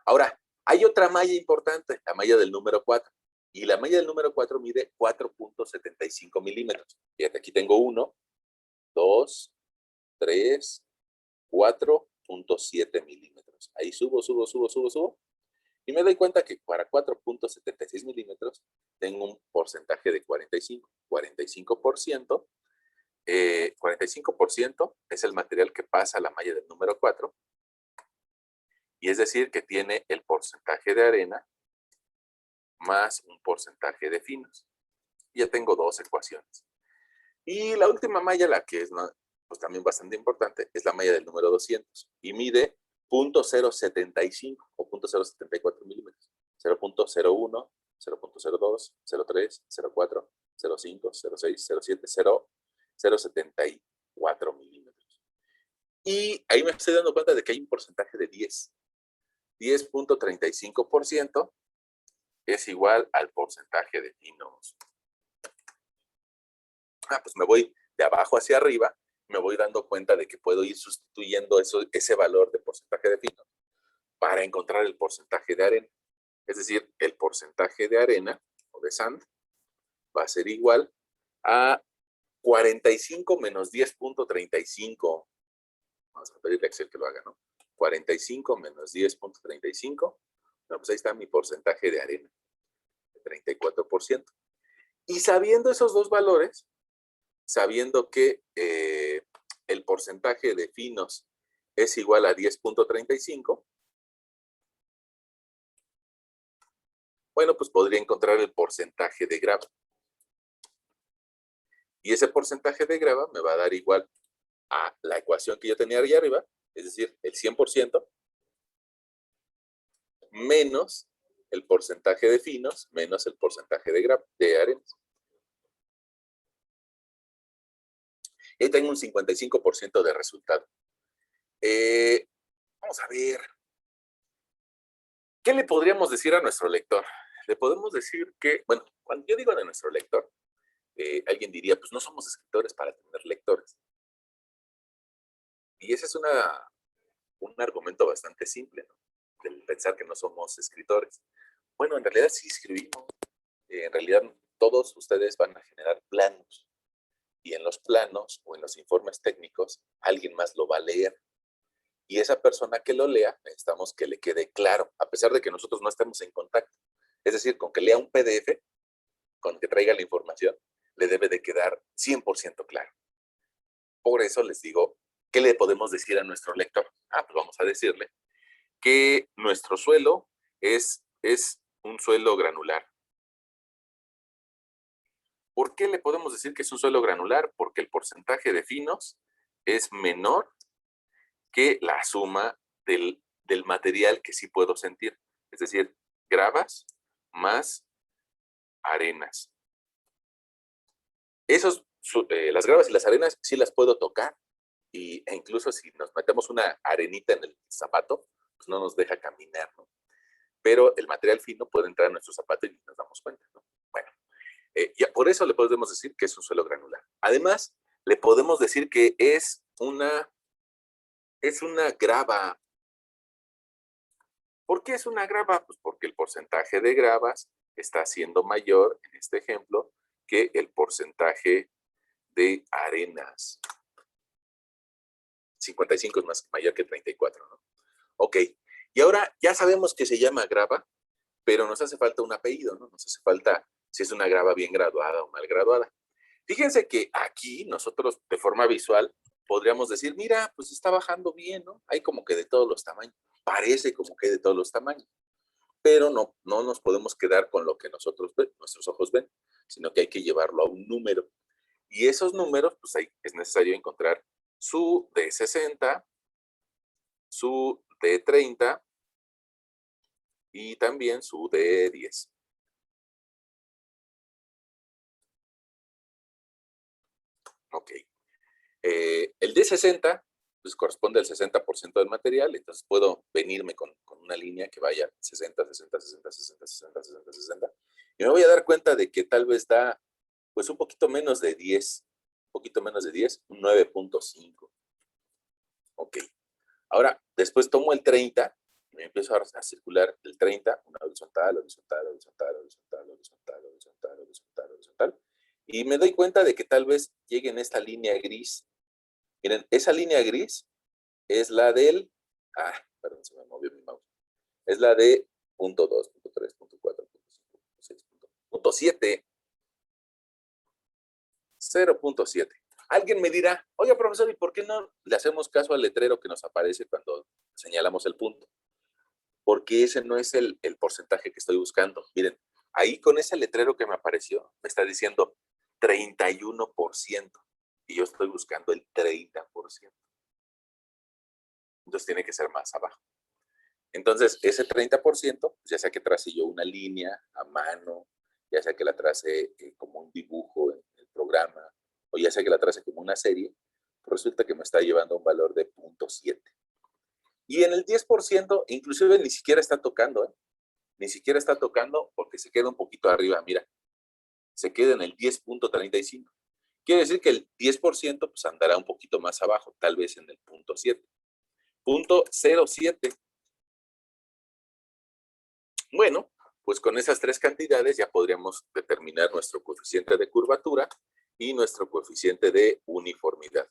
Ahora, hay otra malla importante, la malla del número 4. Y la malla del número 4 mide 4.75 milímetros. Fíjate, aquí tengo 1, 2, 3, 4.7 milímetros. Ahí subo. Y me doy cuenta que para 4.76 milímetros tengo un porcentaje de 45. 45%. 45% es el material que pasa a la malla del número 4. Y es decir, que tiene el porcentaje de arena más un porcentaje de finos. Ya tengo 2 ecuaciones. Y la última malla, la que es pues también bastante importante, es la malla del número 200 y mide 0.075 o 0.074 milímetros. 0.01, 0.02, 0.3, 0.4, 0.5, 0.6, 0.7, 0.074 milímetros. Y ahí me estoy dando cuenta de que hay un porcentaje de 10. 10.35% es igual al porcentaje de finos. Pues me voy de abajo hacia arriba, me voy dando cuenta de que puedo ir sustituyendo ese valor de porcentaje de finos para encontrar el porcentaje de arena. Es decir, el porcentaje de arena o de sand va a ser igual a 45 menos 10.35. Vamos a pedirle a Excel que lo haga, ¿no? 45 menos 10.35. No, pues ahí está mi porcentaje de arena, de 34%. Y sabiendo esos dos valores, sabiendo que el porcentaje de finos es igual a 10.35, bueno, pues podría encontrar el porcentaje de grava. Y ese porcentaje de grava me va a dar igual a la ecuación que yo tenía ahí arriba, es decir, el 100% menos el porcentaje de finos menos el porcentaje de arenas. Y ahí tengo un 55% de resultado. Vamos a ver. ¿Qué le podríamos decir a nuestro lector? Le podemos decir que, bueno, cuando yo digo de nuestro lector, alguien diría, pues no somos escritores para tener lectores. Y ese es un argumento bastante simple, ¿no? El pensar que no somos escritores. Bueno, en realidad sí escribimos. En realidad todos ustedes van a generar planos. Y en los planos o en los informes técnicos, alguien más lo va a leer. Y esa persona que lo lea, necesitamos que le quede claro, a pesar de que nosotros no estemos en contacto. Es decir, con que lea un PDF, con que traiga la información, le debe de quedar 100% claro. Por eso les digo, ¿qué le podemos decir a nuestro lector? Pues vamos a decirle que nuestro suelo es un suelo granular. ¿Por qué le podemos decir que es un suelo granular? Porque el porcentaje de finos es menor que la suma del material que sí puedo sentir. Es decir, gravas más arenas. Las gravas y las arenas sí las puedo tocar e incluso si nos metemos una arenita en el zapato, pues no nos deja caminar, ¿no? Pero el material fino puede entrar en nuestro zapato y nos damos cuenta, ¿no? Bueno, ya por eso le podemos decir que es un suelo granular. Además, le podemos decir que es una grava. ¿Por qué es una grava? Pues porque el porcentaje de gravas está siendo mayor, en este ejemplo, que el porcentaje de arenas. 55 es mayor que 34, ¿no? Ok, y ahora ya sabemos que se llama grava, pero nos hace falta un apellido, ¿no? Nos hace falta si es una grava bien graduada o mal graduada. Fíjense que aquí nosotros de forma visual podríamos decir, mira, pues está bajando bien, ¿no? Hay como que de todos los tamaños. Parece como que de todos los tamaños. Pero no nos podemos quedar con lo que nuestros ojos ven, sino que hay que llevarlo a un número. Y esos números, pues ahí es necesario encontrar su de 60, su de 30 y también su D10. Ok. El D60 pues corresponde al 60% del material, entonces puedo venirme con una línea que vaya 60, 60, 60, 60, 60, 60, 60, y me voy a dar cuenta de que tal vez da pues un poquito menos de 10, un poquito menos de 10, un 9.5. Ok. Ahora, después tomo el 30 y me empiezo a circular el 30, una horizontal, horizontal, horizontal, horizontal, horizontal, horizontal, horizontal, horizontal, y me doy cuenta de que tal vez llegue en esta línea gris. Miren, esa línea gris es la del, perdón, se me movió mi mouse, es la de punto 2, punto 3, punto 4, punto 5, punto 6, punto 7, 0.7. Alguien me dirá, oye, profesor, ¿y por qué no le hacemos caso al letrero que nos aparece cuando señalamos el punto? Porque ese no es el porcentaje que estoy buscando. Miren, ahí con ese letrero que me apareció, me está diciendo 31%, y yo estoy buscando el 30%. Entonces tiene que ser más abajo. Entonces, ese 30%, ya sea que trace yo una línea a mano, ya sea que la trace como un dibujo en el programa, o ya sea que la trace como una serie, pues resulta que me está llevando a un valor de 0.7. Y en el 10%, inclusive ni siquiera está tocando, ¿eh? Ni siquiera está tocando porque se queda un poquito arriba, mira, se queda en el 10.35. Quiere decir que el 10% pues andará un poquito más abajo, tal vez en el 0.7. 0.07. Bueno, pues con esas tres cantidades ya podríamos determinar nuestro coeficiente de curvatura y nuestro coeficiente de uniformidad.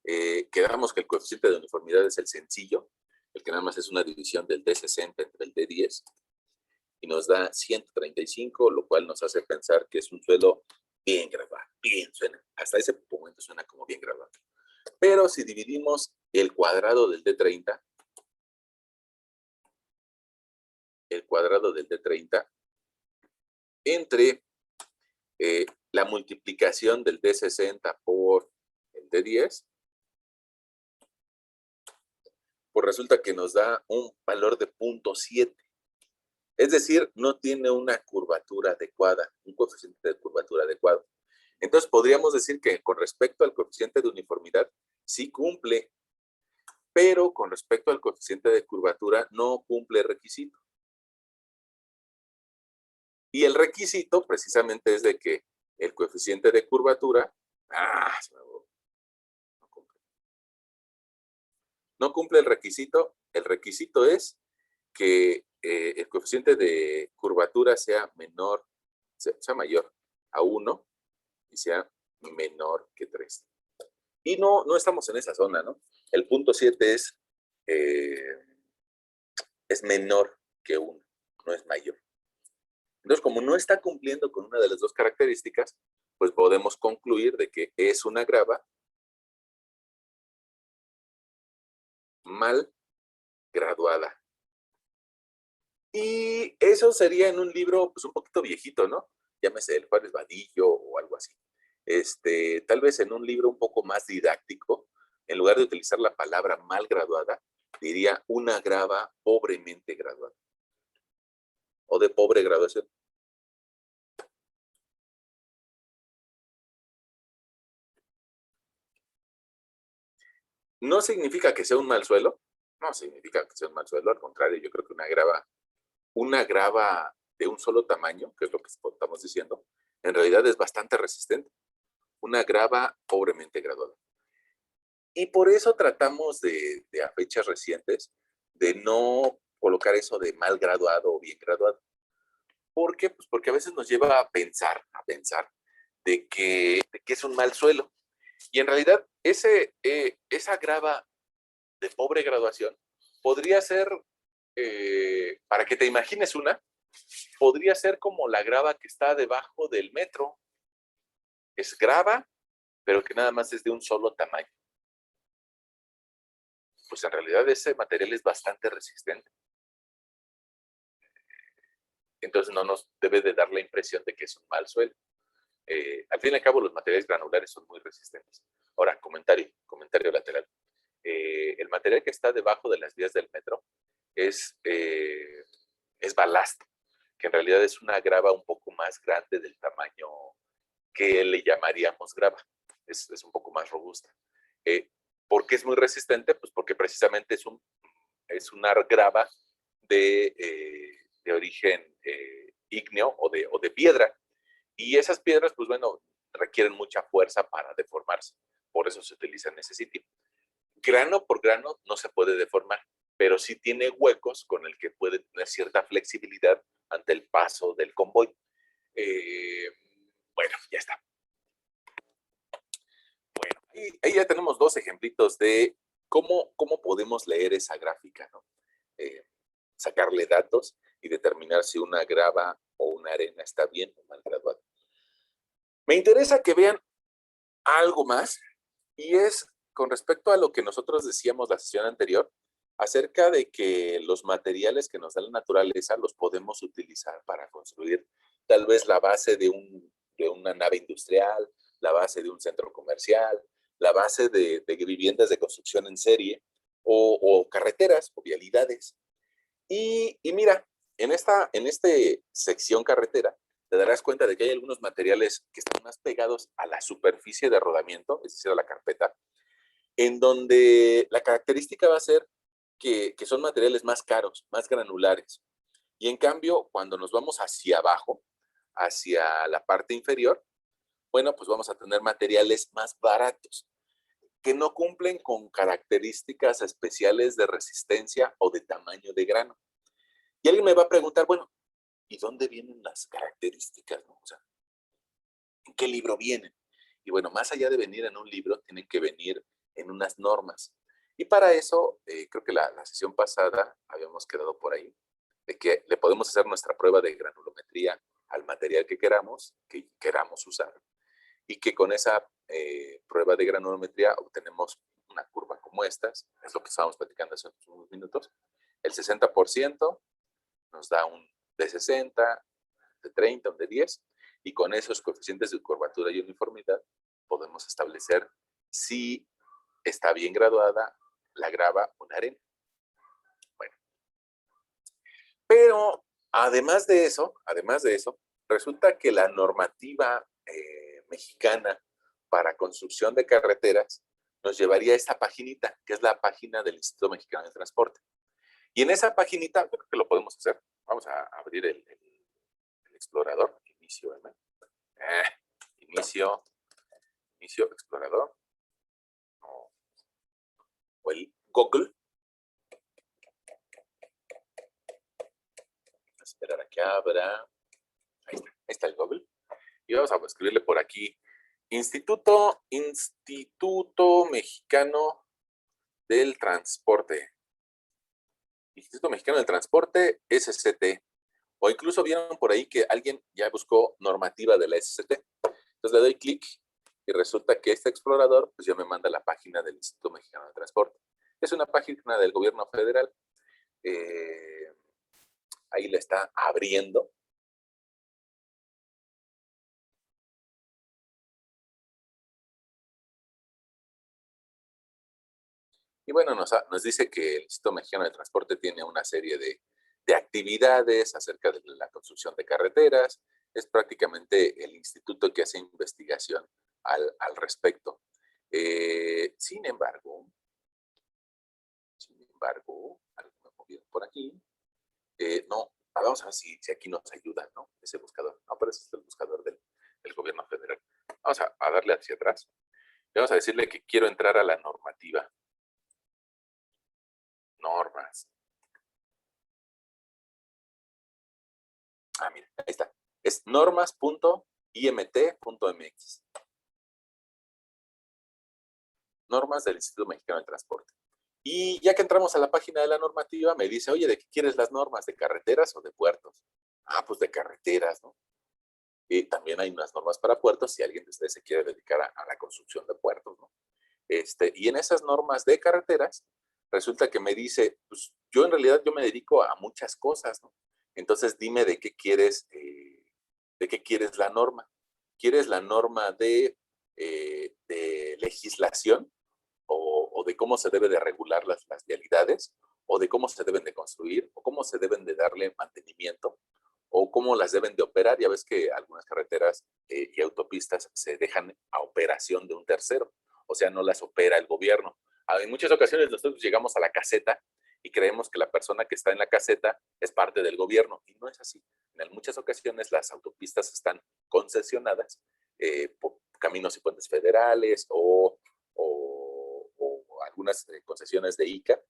Quedamos que el coeficiente de uniformidad es el sencillo, el que nada más es una división del D60 entre el D10, y nos da 135, lo cual nos hace pensar que es un suelo bien grabado, bien suena, hasta ese momento suena como bien grabado. Pero si dividimos el cuadrado del D30, entre la multiplicación del D60 por el D10, pues resulta que nos da un valor de 0.7. Es decir, no tiene una curvatura adecuada, un coeficiente de curvatura adecuado. Entonces podríamos decir que con respecto al coeficiente de uniformidad sí cumple, pero con respecto al coeficiente de curvatura no cumple el requisito. Y el requisito precisamente es de que el coeficiente de curvatura, no cumple el requisito. El requisito es que el coeficiente de curvatura sea menor, sea mayor a 1 y sea menor que 3. Y no estamos en esa zona, ¿no? El 0.7 es menor que 1, no es mayor. Entonces, como no está cumpliendo con una de las dos características, pues podemos concluir de que es una grava mal graduada. Y eso sería en un libro pues un poquito viejito, ¿no? Llámese el Juárez Vadillo o algo así. Tal vez en un libro un poco más didáctico, en lugar de utilizar la palabra mal graduada, diría una grava pobremente graduada o de pobre graduación. No significa que sea un mal suelo, no significa que sea un mal suelo, al contrario, yo creo que una grava de un solo tamaño, que es lo que estamos diciendo, en realidad es bastante resistente. Una grava pobremente graduada. Y por eso tratamos de a fechas recientes de no colocar eso de mal graduado o bien graduado. ¿Por qué? Pues porque a veces nos lleva a pensar de que es un mal suelo. Y en realidad esa grava de pobre graduación podría ser, para que te imagines podría ser como la grava que está debajo del metro. Es grava, pero que nada más es de un solo tamaño. Pues en realidad ese material es bastante resistente. Entonces no nos debe de dar la impresión de que es un mal suelo. Al fin y al cabo, los materiales granulares son muy resistentes. Ahora, comentario lateral. El material que está debajo de las vías del metro es es balasto, que en realidad es una grava un poco más grande del tamaño que le llamaríamos grava. Es un poco más robusta. ¿Por qué es muy resistente? Pues porque precisamente es una grava de origen ígneo o de piedra. Y esas piedras, pues bueno, requieren mucha fuerza para deformarse. Por eso se utiliza en ese sitio. Grano por grano no se puede deformar, pero sí tiene huecos con el que puede tener cierta flexibilidad ante el paso del convoy. Eh, bueno, ya está. Bueno, ahí ya tenemos dos ejemplitos de cómo podemos leer esa gráfica, ¿no? Sacarle datos y determinar si una grava o una arena está bien o mal graduada. Me interesa que vean algo más y es con respecto a lo que nosotros decíamos la sesión anterior acerca de que los materiales que nos da la naturaleza los podemos utilizar para construir tal vez la base de una nave industrial, la base de un centro comercial, la base de viviendas de construcción en serie o carreteras o vialidades. Y mira, en esta sección carretera, te darás cuenta de que hay algunos materiales que están más pegados a la superficie de rodamiento, es decir, a la carpeta, en donde la característica va a ser que son materiales más caros, más granulares. Y en cambio, cuando nos vamos hacia abajo, hacia la parte inferior, bueno, pues vamos a tener materiales más baratos, que no cumplen con características especiales de resistencia o de tamaño de grano. Y alguien me va a preguntar, bueno, ¿y dónde vienen las características? ¿No? O sea, ¿en qué libro vienen? Y bueno, más allá de venir en un libro, tienen que venir en unas normas. Y para eso, creo que la sesión pasada habíamos quedado por ahí, de que le podemos hacer nuestra prueba de granulometría al material que queramos usar, y que con esa prueba de granulometría obtenemos una curva como estas, es lo que estábamos platicando hace unos minutos. El 60% nos da un de 60, de 30, un de 10, y con esos coeficientes de curvatura y uniformidad podemos establecer si está bien graduada la grava o la arena. Bueno, pero además de eso, resulta que la normativa mexicana para construcción de carreteras nos llevaría a esta paginita, que es la página del Instituto Mexicano de Transporte. Y en esa paginita, yo creo que lo podemos hacer. Vamos a abrir el explorador, inicio, inicio, explorador, o el Google. Esperar a que abra. Ahí está el Google. Y vamos a escribirle por aquí, Instituto Mexicano del Transporte. Instituto Mexicano del Transporte, SCT. O incluso vieron por ahí que alguien ya buscó normativa de la SCT. Entonces le doy clic y resulta que este explorador pues ya me manda a la página del Instituto Mexicano de Transporte. Es una página del gobierno federal. Ahí la está abriendo. Y bueno, nos dice que el Instituto Mexicano de Transporte tiene una serie de actividades acerca de la construcción de carreteras. Es prácticamente el instituto que hace investigación al respecto. Sin embargo, algo me movieron por aquí. No, vamos a ver si aquí nos ayuda, ¿no? Ese buscador. No, pero ese es el buscador del gobierno federal. Vamos a darle hacia atrás. Y vamos a decirle que quiero entrar a la normativa. Normas. Mira, ahí está. Es normas.imt.mx. Normas del Instituto Mexicano de Transporte. Y ya que entramos a la página de la normativa, me dice, oye, ¿de qué quieres las normas? ¿De carreteras o de puertos? Pues de carreteras, ¿no? Y también hay unas normas para puertos si alguien de ustedes se quiere dedicar a la construcción de puertos, ¿no? Y en esas normas de carreteras, resulta que me dice, pues yo en realidad yo me dedico a muchas cosas, ¿no? Entonces dime de qué quieres la norma. ¿Quieres la norma de legislación o de cómo se debe de regular las vialidades? o de cómo se deben de construir, o cómo se deben de darle mantenimiento, o cómo las deben de operar. Ya ves que algunas carreteras y autopistas se dejan a operación de un tercero, o sea, no las opera el gobierno. En muchas ocasiones nosotros llegamos a la caseta y creemos que la persona que está en la caseta es parte del gobierno, y no es así. En muchas ocasiones las autopistas están concesionadas por caminos y puentes federales o algunas concesiones de ICA,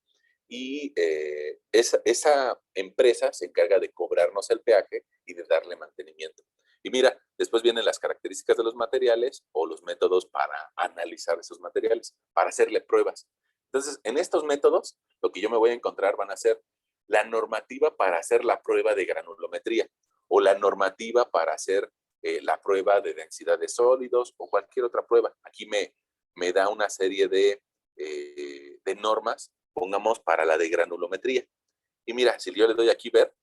y esa empresa se encarga de cobrarnos el peaje y de darle mantenimiento. Y mira, después vienen las características de los materiales o los métodos para analizar esos materiales, para hacerle pruebas. Entonces, en estos métodos, lo que yo me voy a encontrar van a ser la normativa para hacer la prueba de granulometría o la normativa para hacer la prueba de densidad de sólidos o cualquier otra prueba. Aquí me da una serie de normas, pongamos para la de granulometría. Y mira, si yo le doy aquí ver,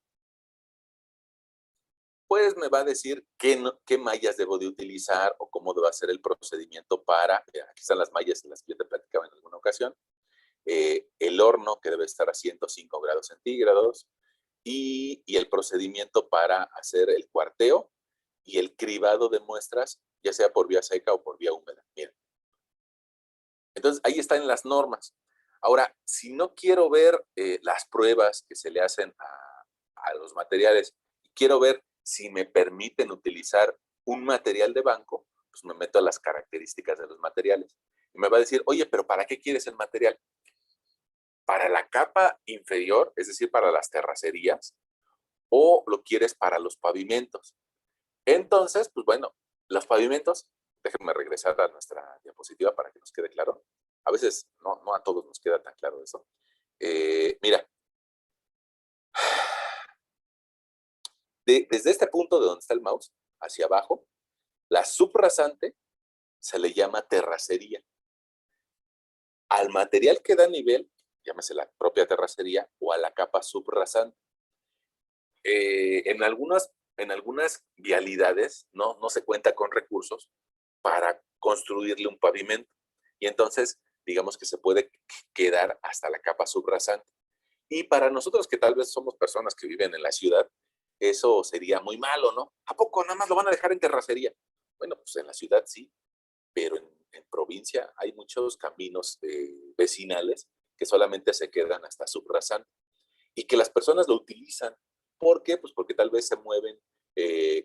pues me va a decir qué mallas debo de utilizar o cómo debo hacer el procedimiento para, aquí están las mallas en las que yo te platicaba en alguna ocasión, el horno que debe estar a 105 grados centígrados y el procedimiento para hacer el cuarteo y el cribado de muestras, ya sea por vía seca o por vía húmeda. Miren. Entonces, ahí están las normas. Ahora, si no quiero ver las pruebas que se le hacen a los materiales, quiero ver si me permiten utilizar un material de banco, pues me meto a las características de los materiales. Y me va a decir, oye, pero ¿para qué quieres el material? ¿Para la capa inferior, es decir, para las terracerías, o lo quieres para los pavimentos? Entonces, pues bueno, los pavimentos, déjenme regresar a nuestra diapositiva para que nos quede claro. A veces no a todos nos queda tan claro eso. Mira, desde este punto de donde está el mouse, hacia abajo, la subrasante se le llama terracería. Al material que da nivel, llámese la propia terracería, o a la capa subrasante. En algunas vialidades no se cuenta con recursos para construirle un pavimento. Y entonces, digamos que se puede quedar hasta la capa subrasante. Y para nosotros que tal vez somos personas que viven en la ciudad, eso sería muy malo, ¿no? ¿A poco nada más lo van a dejar en terracería? Bueno, pues en la ciudad sí, pero en provincia hay muchos caminos vecinales que solamente se quedan hasta subrasante y que las personas lo utilizan. ¿Por qué? Pues porque tal vez se mueven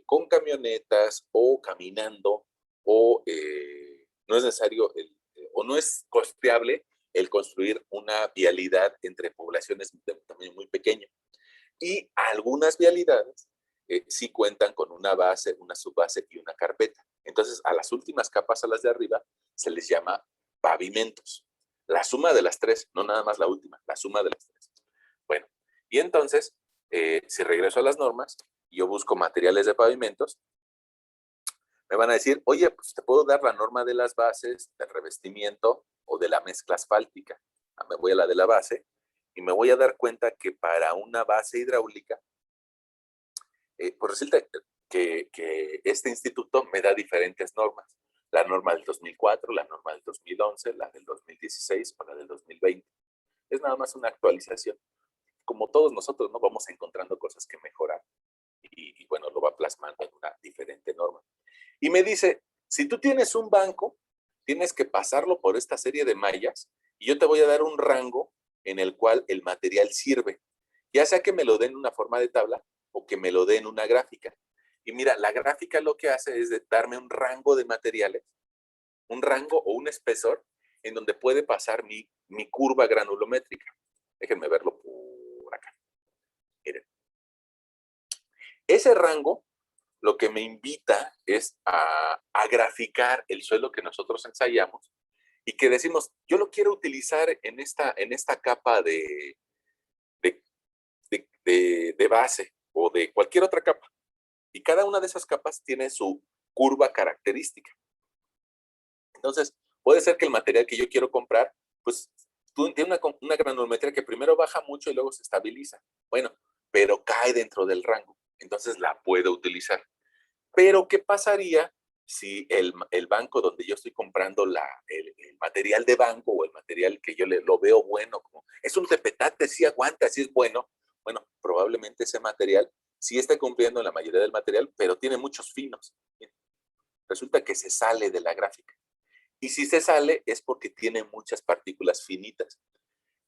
con camionetas o caminando o no es necesario o no es costeable el construir una vialidad entre poblaciones de un tamaño muy pequeño. Y algunas vialidades sí cuentan con una base, una subbase y una carpeta. Entonces, a las últimas capas, a las de arriba, se les llama pavimentos. La suma de las tres, no nada más la última, la suma de las tres. Bueno, y entonces, si regreso a las normas, yo busco materiales de pavimentos, me van a decir, oye, pues te puedo dar la norma de las bases, del revestimiento o de la mezcla asfáltica. Me voy a la de la base y me voy a dar cuenta que para una base hidráulica, pues resulta que este instituto me da diferentes normas. La norma del 2004, la norma del 2011, la del 2016 o la del 2020. Es nada más una actualización. Como todos nosotros, ¿no? Vamos encontrando cosas que mejorar y bueno, lo va plasmando en una diferente norma. Y me dice, si tú tienes un banco, tienes que pasarlo por esta serie de mallas y yo te voy a dar un rango en el cual el material sirve. Ya sea que me lo den en una forma de tabla o que me lo den en una gráfica. Y mira, la gráfica lo que hace es darme un rango de materiales, un rango o un espesor en donde puede pasar mi curva granulométrica. Déjenme verlo por acá. Miren. Ese rango lo que me invita es a graficar el suelo que nosotros ensayamos y que decimos, yo lo quiero utilizar en esta capa de base o de cualquier otra capa. Y cada una de esas capas tiene su curva característica. Entonces, puede ser que el material que yo quiero comprar, pues, tiene una granulometría que primero baja mucho y luego se estabiliza. Bueno, pero cae dentro del rango. Entonces, la puedo utilizar. Pero, ¿qué pasaría si el banco donde yo estoy comprando el material de banco o el material que yo lo veo bueno, como es un tepetate, sí aguanta, sí es bueno. Bueno, probablemente ese material sí está cumpliendo la mayoría del material, pero tiene muchos finos. Resulta que se sale de la gráfica. Y si se sale es porque tiene muchas partículas finitas.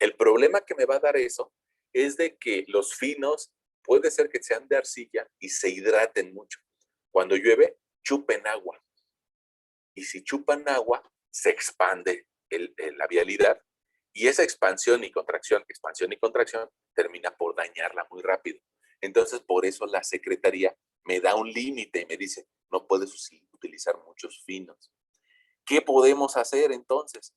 El problema que me va a dar eso es de que los finos puede ser que sean de arcilla y se hidraten mucho. Cuando llueve, chupen agua. Y si chupan agua, se expande la vialidad y esa expansión y contracción, termina por dañarla muy rápido. Entonces, por eso la Secretaría me da un límite y me dice, no puedes utilizar muchos finos. ¿Qué podemos hacer entonces?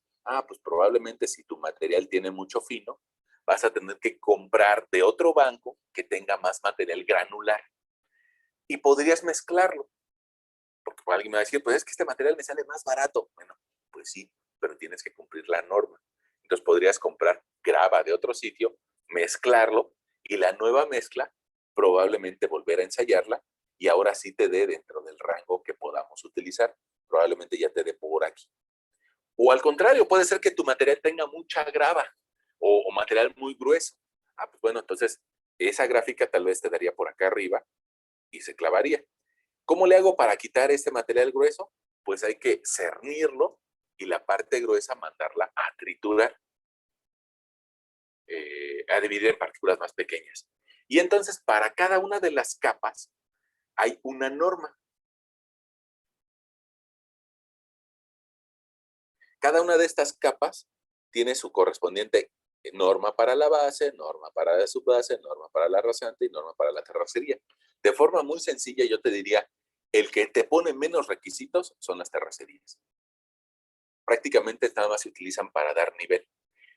Pues probablemente si tu material tiene mucho fino, vas a tener que comprar de otro banco que tenga más material granular y podrías mezclarlo. Porque alguien me va a decir, pues es que este material me sale más barato. Bueno, pues sí, pero tienes que cumplir la norma. Entonces podrías comprar grava de otro sitio, mezclarlo y la nueva mezcla probablemente volver a ensayarla y ahora sí te dé dentro del rango que podamos utilizar. Probablemente ya te dé por aquí. O al contrario, puede ser que tu material tenga mucha grava o material muy grueso. Pues bueno, entonces esa gráfica tal vez te daría por acá arriba y se clavaría. ¿Cómo le hago para quitar este material grueso? Pues hay que cernirlo y la parte gruesa mandarla a triturar, a dividir en partículas más pequeñas. Y entonces para cada una de las capas hay una norma. Cada una de estas capas tiene su correspondiente norma para la base, norma para la subbase, norma para la rasante y norma para la terracería. De forma muy sencilla, yo te diría, el que te pone menos requisitos son las terracerías. Prácticamente nada más se utilizan para dar nivel,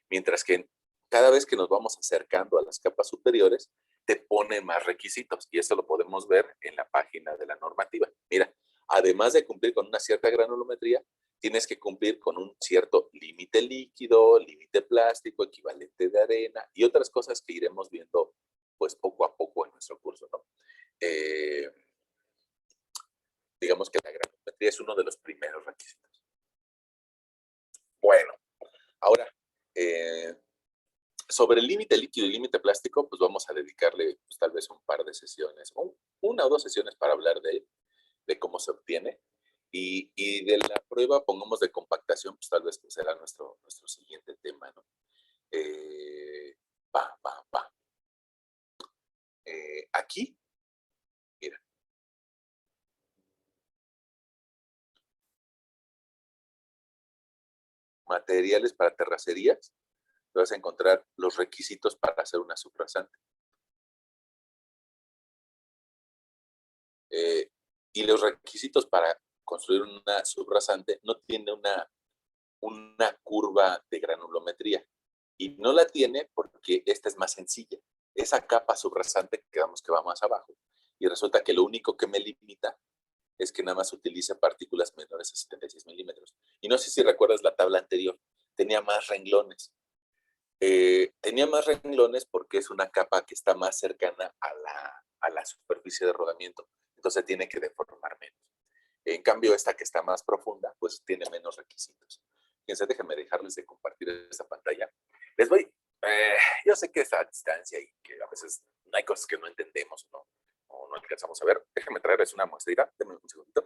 mientras que cada vez que nos vamos acercando a las capas superiores, te pone más requisitos, y esto lo podemos ver en la página de la normativa. Mira, además de cumplir con una cierta granulometría, tienes que cumplir con un cierto límite líquido, límite plástico, equivalente de arena, y otras cosas que iremos viendo pues poco a poco en nuestro curso, ¿no? Digamos que la granulometría es uno de los primeros requisitos. Bueno, ahora, sobre el límite líquido y límite plástico, pues vamos a dedicarle pues, tal vez un par de sesiones, una o dos sesiones para hablar de cómo se obtiene. Y de la prueba, pongamos de compactación, pues tal vez pues, será nuestro siguiente tema, ¿no? Va. Aquí, mira. Materiales para terracerías, vas a encontrar los requisitos para hacer una subrasante. Y los requisitos para construir una subrasante no tiene una curva de granulometría. Y no la tiene porque esta es más sencilla. Esa capa subrasante, quedamos que va más abajo. Y resulta que lo único que me limita es que nada más utiliza partículas menores a 76 milímetros. Y no sé si recuerdas la tabla anterior, tenía más renglones. Tenía más renglones porque es una capa que está más cercana a la superficie de rodamiento. Entonces tiene que deformar menos. En cambio, esta que está más profunda, pues tiene menos requisitos. Fíjense, déjenme dejarles de compartir esta pantalla. Les voy, yo sé que es a distancia y que a veces hay cosas que no entendemos o no alcanzamos a ver. Déjenme traerles una muestrita. Denme un segundito.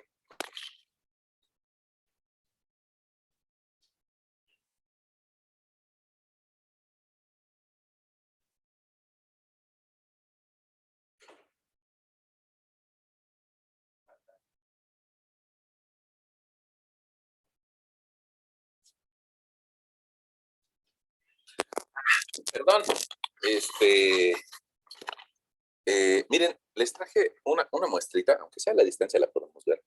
Perdón. Miren, les traje una muestrita, aunque sea a la distancia la podemos ver.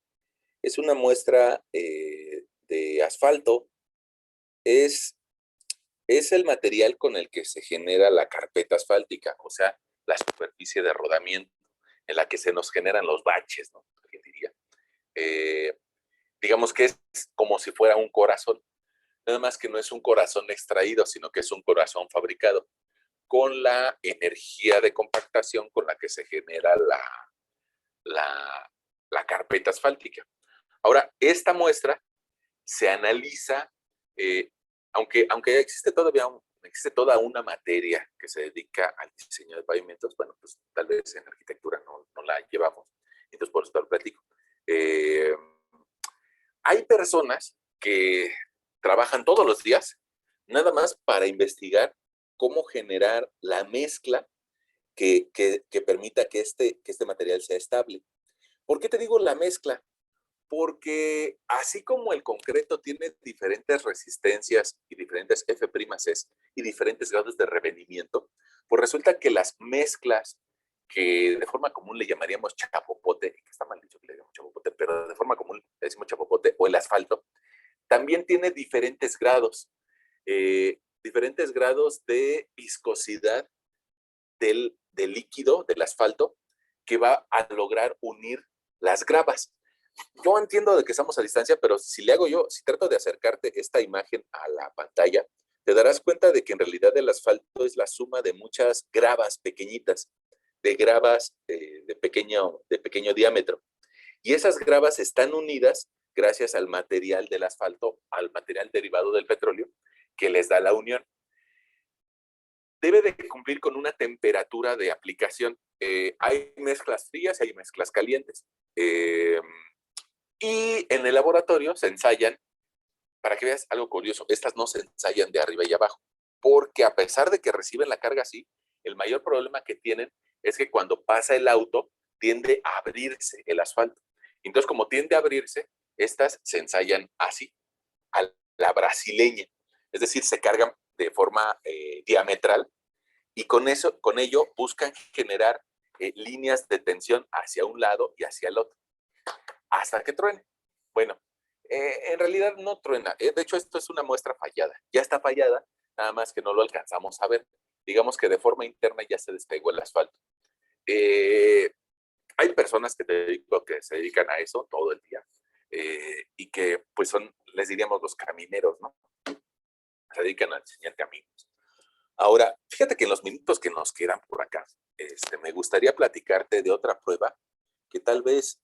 Es una muestra de asfalto. Es el material con el que se genera la carpeta asfáltica, o sea, la superficie de rodamiento en la que se nos generan los baches, ¿no? ¿Quién diría? Digamos que es como si fuera un corazón, nada más que no es un corazón extraído, sino que es un corazón fabricado con la energía de compactación con la que se genera la carpeta asfáltica. Ahora, esta muestra se analiza, aunque existe todavía existe toda una materia que se dedica al diseño de pavimentos. Bueno, pues tal vez en arquitectura no la llevamos, entonces por eso te lo platico. Hay personas que trabajan todos los días nada más para investigar cómo generar la mezcla que permita que este material sea estable. ¿Por qué te digo la mezcla? Porque así como el concreto tiene diferentes resistencias y diferentes F'S y diferentes grados de revenimiento, pues resulta que las mezclas que de forma común le llamaríamos chapopote, que está mal dicho que le llamamos chapopote, pero de forma común le decimos chapopote, o el asfalto, también tiene diferentes grados de viscosidad del líquido, del asfalto, que va a lograr unir las gravas. Yo entiendo de que estamos a distancia, pero si trato de acercarte esta imagen a la pantalla, te darás cuenta de que en realidad el asfalto es la suma de muchas gravas pequeñitas, de gravas de pequeño diámetro. Y esas gravas están unidas gracias al material del asfalto, al material derivado del petróleo, que les da la unión. Debe de cumplir con una temperatura de aplicación. Hay mezclas frías y hay mezclas calientes. Y en el laboratorio se ensayan, para que veas algo curioso, estas no se ensayan de arriba y abajo, porque a pesar de que reciben la carga así, el mayor problema que tienen es que cuando pasa el auto tiende a abrirse el asfalto. Entonces, como tiende a abrirse, estas se ensayan así, a la brasileña. Es decir, se cargan de forma diametral y con ello buscan generar líneas de tensión hacia un lado y hacia el otro, hasta que truene. Bueno, en realidad no truena. De hecho, esto es una muestra fallada. Ya está fallada, nada más que no lo alcanzamos a ver. Digamos que de forma interna ya se despegó el asfalto. Hay personas que se dedican a eso todo el día y que pues les diríamos los camineros, ¿no? Se dedican a diseñar caminos. Ahora, fíjate que en los minutos que nos quedan por acá, me gustaría platicarte de otra prueba que tal vez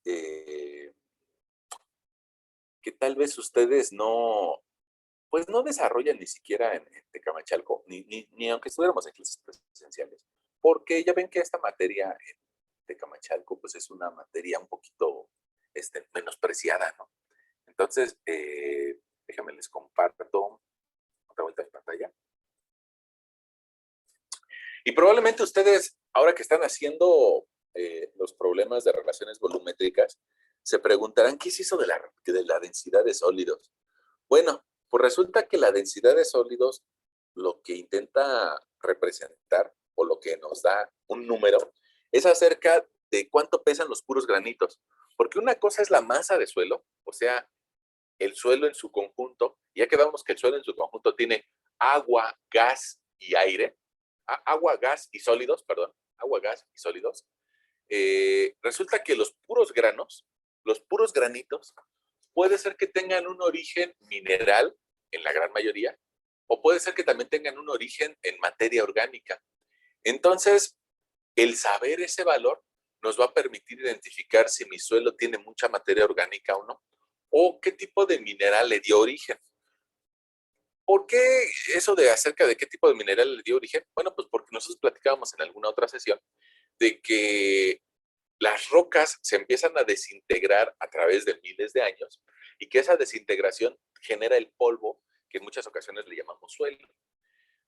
ustedes pues no desarrollan ni siquiera en Tecamachalco, ni aunque estuviéramos en clases presenciales, porque ya ven que esta materia en Tecamachalco pues es una materia un poquito menospreciada, ¿no? Entonces, déjame les comparto otra vuelta de pantalla. Y probablemente ustedes, ahora que están haciendo los problemas de relaciones volumétricas, se preguntarán, ¿qué es eso de la densidad de sólidos? Bueno, pues resulta que la densidad de sólidos lo que intenta representar o lo que nos da un número es acerca de cuánto pesan los puros granitos. Porque una cosa es la masa de suelo, o sea, el suelo en su conjunto. Ya quedamos que el suelo en su conjunto tiene agua, gas y aire. Agua, gas y sólidos, perdón. Agua, gas y sólidos. Resulta que los puros granitos, puede ser que tengan un origen mineral en la gran mayoría, o puede ser que también tengan un origen en materia orgánica. Entonces, el saber ese valor nos va a permitir identificar si mi suelo tiene mucha materia orgánica o no, o qué tipo de mineral le dio origen. ¿Por qué eso de acerca de qué tipo de mineral le dio origen? Bueno, pues porque nosotros platicábamos en alguna otra sesión de que las rocas se empiezan a desintegrar a través de miles de años y que esa desintegración genera el polvo que en muchas ocasiones le llamamos suelo.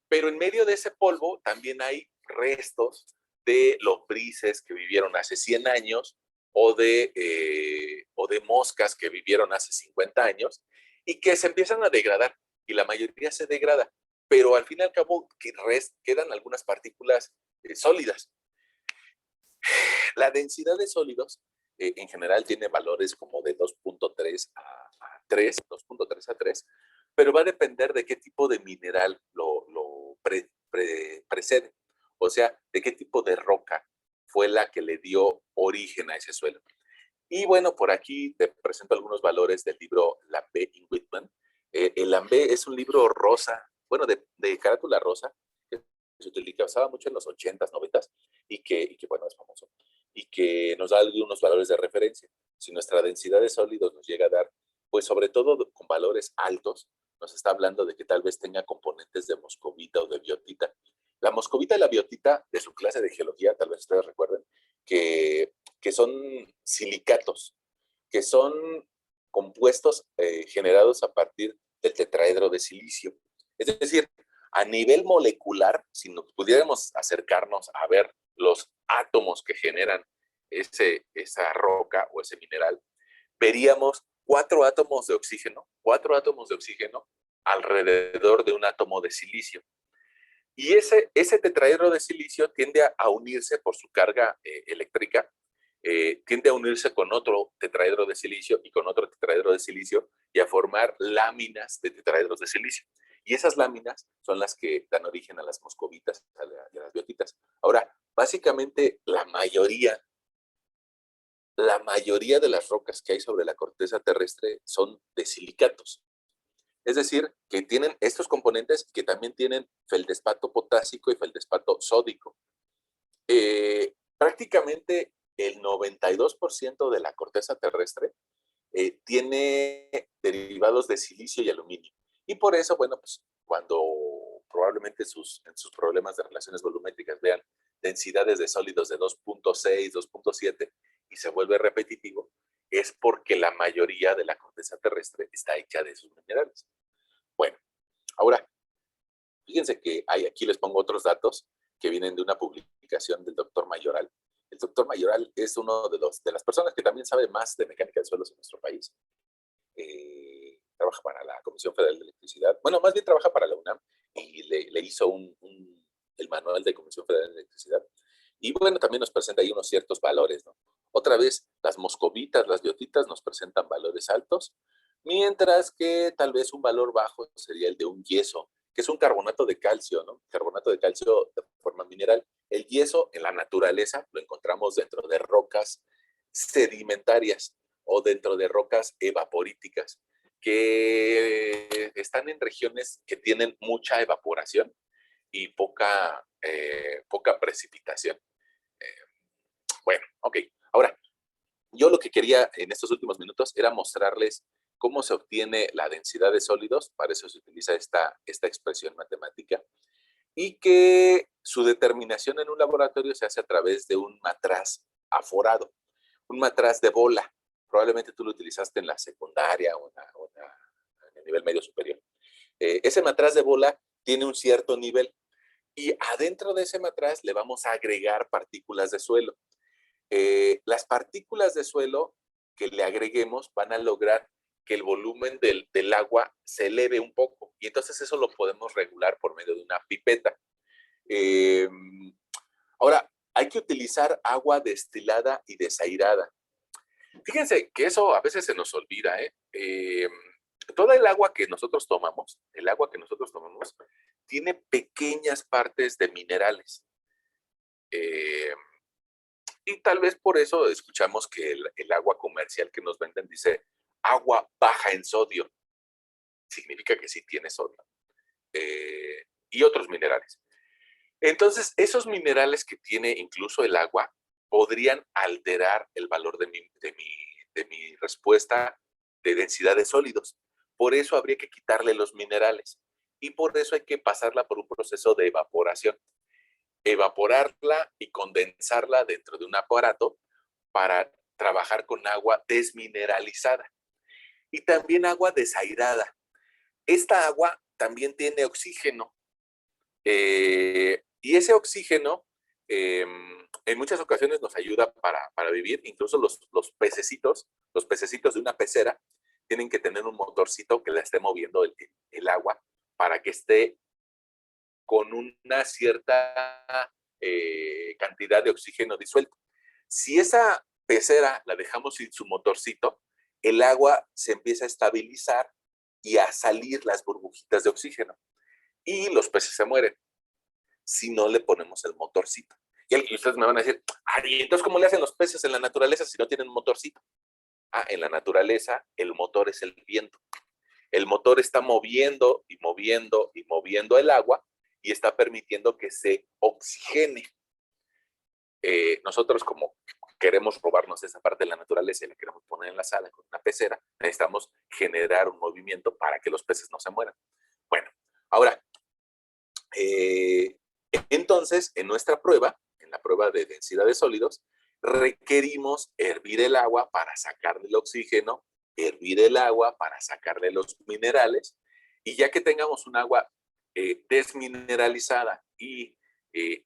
Pero en medio de ese polvo también hay restos de lombrices que vivieron hace 100 años o de moscas que vivieron hace 50 años y que se empiezan a degradar y la mayoría se degrada, pero al fin y al cabo quedan algunas partículas sólidas. La densidad de sólidos en general tiene valores como de 2.3 a 3, 2.3 a 3, pero va a depender de qué tipo de mineral lo precede. O sea, de qué tipo de roca fue la que le dio origen a ese suelo. Y bueno, por aquí te presento algunos valores del libro Lambé y Whitman. El Lambé es un libro rosa, bueno, de carátula rosa, que se utilizaba mucho en los 80s, 90s, y que bueno, es famoso, y que nos da algunos valores de referencia. Si nuestra densidad de sólidos nos llega a dar, pues sobre todo con valores altos, nos está hablando de que tal vez tenga componentes componentes de moscovita o de biotita. La moscovita y la biotita, de su clase de geología, tal vez ustedes recuerden, que son silicatos, que son compuestos generados a partir del tetraedro de silicio. Es decir, a nivel molecular, si nos pudiéramos acercarnos a ver los átomos que generan esa roca o ese mineral, veríamos cuatro átomos de oxígeno alrededor de un átomo de silicio. Y ese tetraedro de silicio tiende a unirse por su carga eléctrica, tiende a unirse con otro tetraedro de silicio y con otro tetraedro de silicio y a formar láminas de tetraedros de silicio. Y esas láminas son las que dan origen a las moscovitas y a las biotitas. Ahora, básicamente la mayoría de las rocas que hay sobre la corteza terrestre son de silicatos. Es decir, que tienen estos componentes que también tienen feldespato potásico y feldespato sódico. Prácticamente el 92% de la corteza terrestre tiene derivados de silicio y aluminio. Y por eso, bueno, pues cuando probablemente en sus problemas de relaciones volumétricas vean densidades de sólidos de 2.6, 2.7 y se vuelve repetitivo, es porque la mayoría de la corteza terrestre está hecha de esos minerales. Bueno, ahora, fíjense que aquí les pongo otros datos que vienen de una publicación del doctor Mayoral. El doctor Mayoral es uno de las personas que también sabe más de mecánica de suelos en nuestro país. Trabaja para la Comisión Federal de Electricidad. Bueno, más bien trabaja para la UNAM y le hizo el manual de Comisión Federal de Electricidad. Y bueno, también nos presenta ahí unos ciertos valores, ¿no? Otra vez, las moscovitas, las biotitas nos presentan valores altos, mientras que tal vez un valor bajo sería el de un yeso, que es un carbonato de calcio, ¿no? Carbonato de calcio de forma mineral. El yeso en la naturaleza lo encontramos dentro de rocas sedimentarias o dentro de rocas evaporíticas, que están en regiones que tienen mucha evaporación y poca precipitación. Bueno, ok. Ahora, yo lo que quería en estos últimos minutos era mostrarles cómo se obtiene la densidad de sólidos, para eso se utiliza esta expresión matemática, y que su determinación en un laboratorio se hace a través de un matraz aforado, un matraz de bola. Probablemente tú lo utilizaste en la secundaria o en el nivel medio superior. Ese matraz de bola tiene un cierto nivel y adentro de ese matraz le vamos a agregar partículas de suelo. Las partículas de suelo que le agreguemos van a lograr que el volumen del agua se eleve un poco y entonces eso lo podemos regular por medio de una pipeta. Ahora, hay que utilizar agua destilada y desairada. Fíjense que eso a veces se nos olvida, toda el agua que nosotros tomamos, tiene pequeñas partes de minerales. Y tal vez por eso escuchamos que el agua comercial que nos venden dice agua baja en sodio. Significa que sí tiene sodio. Y otros minerales. Entonces, esos minerales que tiene incluso el agua podrían alterar el valor de mi respuesta de densidad de sólidos. Por eso habría que quitarle los minerales. Y por eso hay que pasarla por un proceso de evaporación. Evaporarla y condensarla dentro de un aparato para trabajar con agua desmineralizada y también agua desairada. Esta agua también tiene oxígeno y ese oxígeno en muchas ocasiones nos ayuda para vivir. Incluso los pececitos de una pecera tienen que tener un motorcito que le esté moviendo el agua para que esté con una cierta cantidad de oxígeno disuelto. Si esa pecera la dejamos sin su motorcito, el agua se empieza a estabilizar y a salir las burbujitas de oxígeno. Y los peces se mueren si no le ponemos el motorcito. Y ustedes me van a decir, ¿y entonces cómo le hacen los peces en la naturaleza si no tienen motorcito? En la naturaleza el motor es el viento. El motor está moviendo y moviendo y moviendo el agua y está permitiendo que se oxigene. Nosotros como queremos robarnos esa parte de la naturaleza y la queremos poner en la sala con una pecera, necesitamos generar un movimiento para que los peces no se mueran. Bueno, ahora, Eh, entonces, en nuestra prueba, en la prueba de densidad de sólidos, requerimos hervir el agua para sacarle el oxígeno, hervir el agua para sacarle los minerales, y ya que tengamos un agua desmineralizada y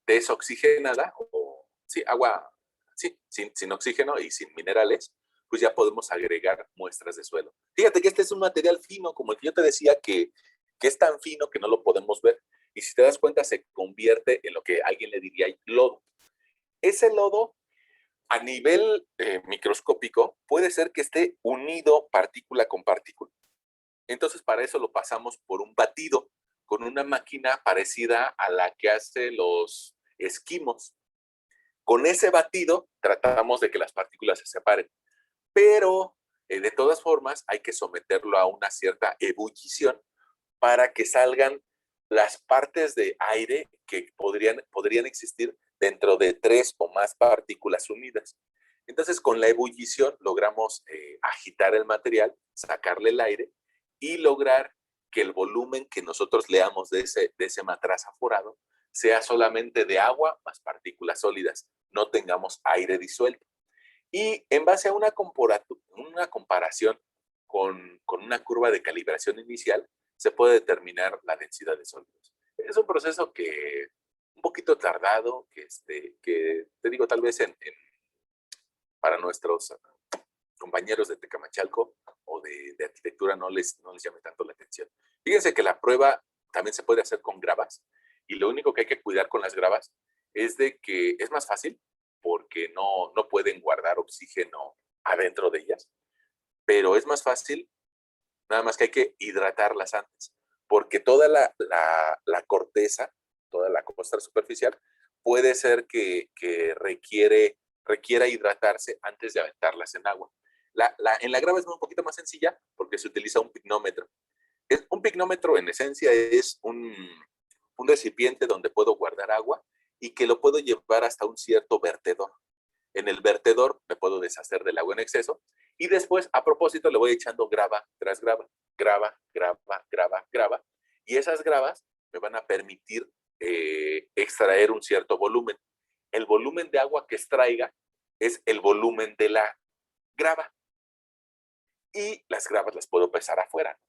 desoxigenada, o sí, agua sí, sin oxígeno y sin minerales, pues ya podemos agregar muestras de suelo. Fíjate que este es un material fino, como el que yo te decía, que es tan fino que no lo podemos ver. Y si te das cuenta, se convierte en lo que alguien le diría lodo. Ese lodo, a nivel microscópico, puede ser que esté unido partícula con partícula. Entonces, para eso lo pasamos por un batido con una máquina parecida a la que hace los esquimos. Con ese batido, tratamos de que las partículas se separen. Pero, de todas formas, hay que someterlo a una cierta ebullición para que salgan las partes de aire que podrían existir dentro de 3 o más partículas unidas. Entonces, con la ebullición logramos agitar el material, sacarle el aire y lograr que el volumen que nosotros leamos de ese matraz aforado sea solamente de agua más partículas sólidas, no tengamos aire disuelto. Y en base a una comparación con una curva de calibración inicial, se puede determinar la densidad de sólidos. Es un proceso que un poquito tardado, que te digo, tal vez para nuestros compañeros de Tecamachalco o de arquitectura no les llame tanto la atención. Fíjense que la prueba también se puede hacer con gravas, y lo único que hay que cuidar con las gravas es de que es más fácil porque no pueden guardar oxígeno adentro de ellas, pero es más fácil, nada más que hay que hidratarlas antes, porque toda la corteza, toda la costra superficial, puede ser que requiera hidratarse antes de aventarlas en agua. En la grava es un poquito más sencilla porque se utiliza un pignómetro. Un pignómetro en esencia es un recipiente donde puedo guardar agua y que lo puedo llevar hasta un cierto vertedor. En el vertedor me puedo deshacer del agua en exceso y después, a propósito, le voy echando grava tras grava, grava, y esas gravas me van a permitir extraer un cierto volumen. El volumen de agua que extraiga es el volumen de la grava, y las gravas las puedo pesar afuera.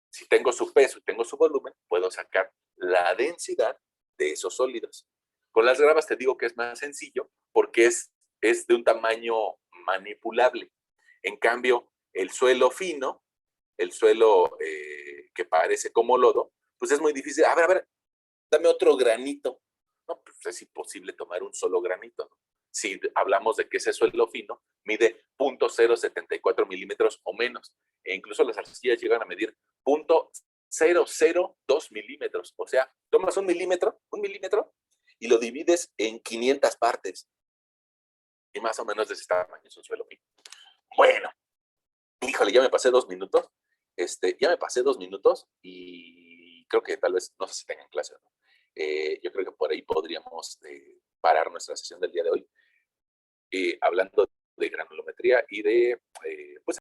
Si tengo su peso y tengo su volumen, puedo sacar la densidad de esos sólidos. Con las gravas te digo que es más sencillo porque es de un tamaño manipulable. En cambio, el suelo fino, el suelo que parece como lodo, pues es muy difícil. A ver, dame otro granito. No, pues es imposible tomar un solo granito, ¿no? Si hablamos de que ese suelo fino mide 0.074 milímetros o menos, e incluso las arcillas llegan a medir 0.002 milímetros. O sea, tomas un milímetro, y lo divides en 500 partes. Y más o menos de ese tamaño es un suelo fino. Bueno, híjole, ya me pasé 2 minutos. Y creo que tal vez, no sé si tengan clase o no. Yo creo que por ahí podríamos parar nuestra sesión del día de hoy, hablando de granulometría y de, pues,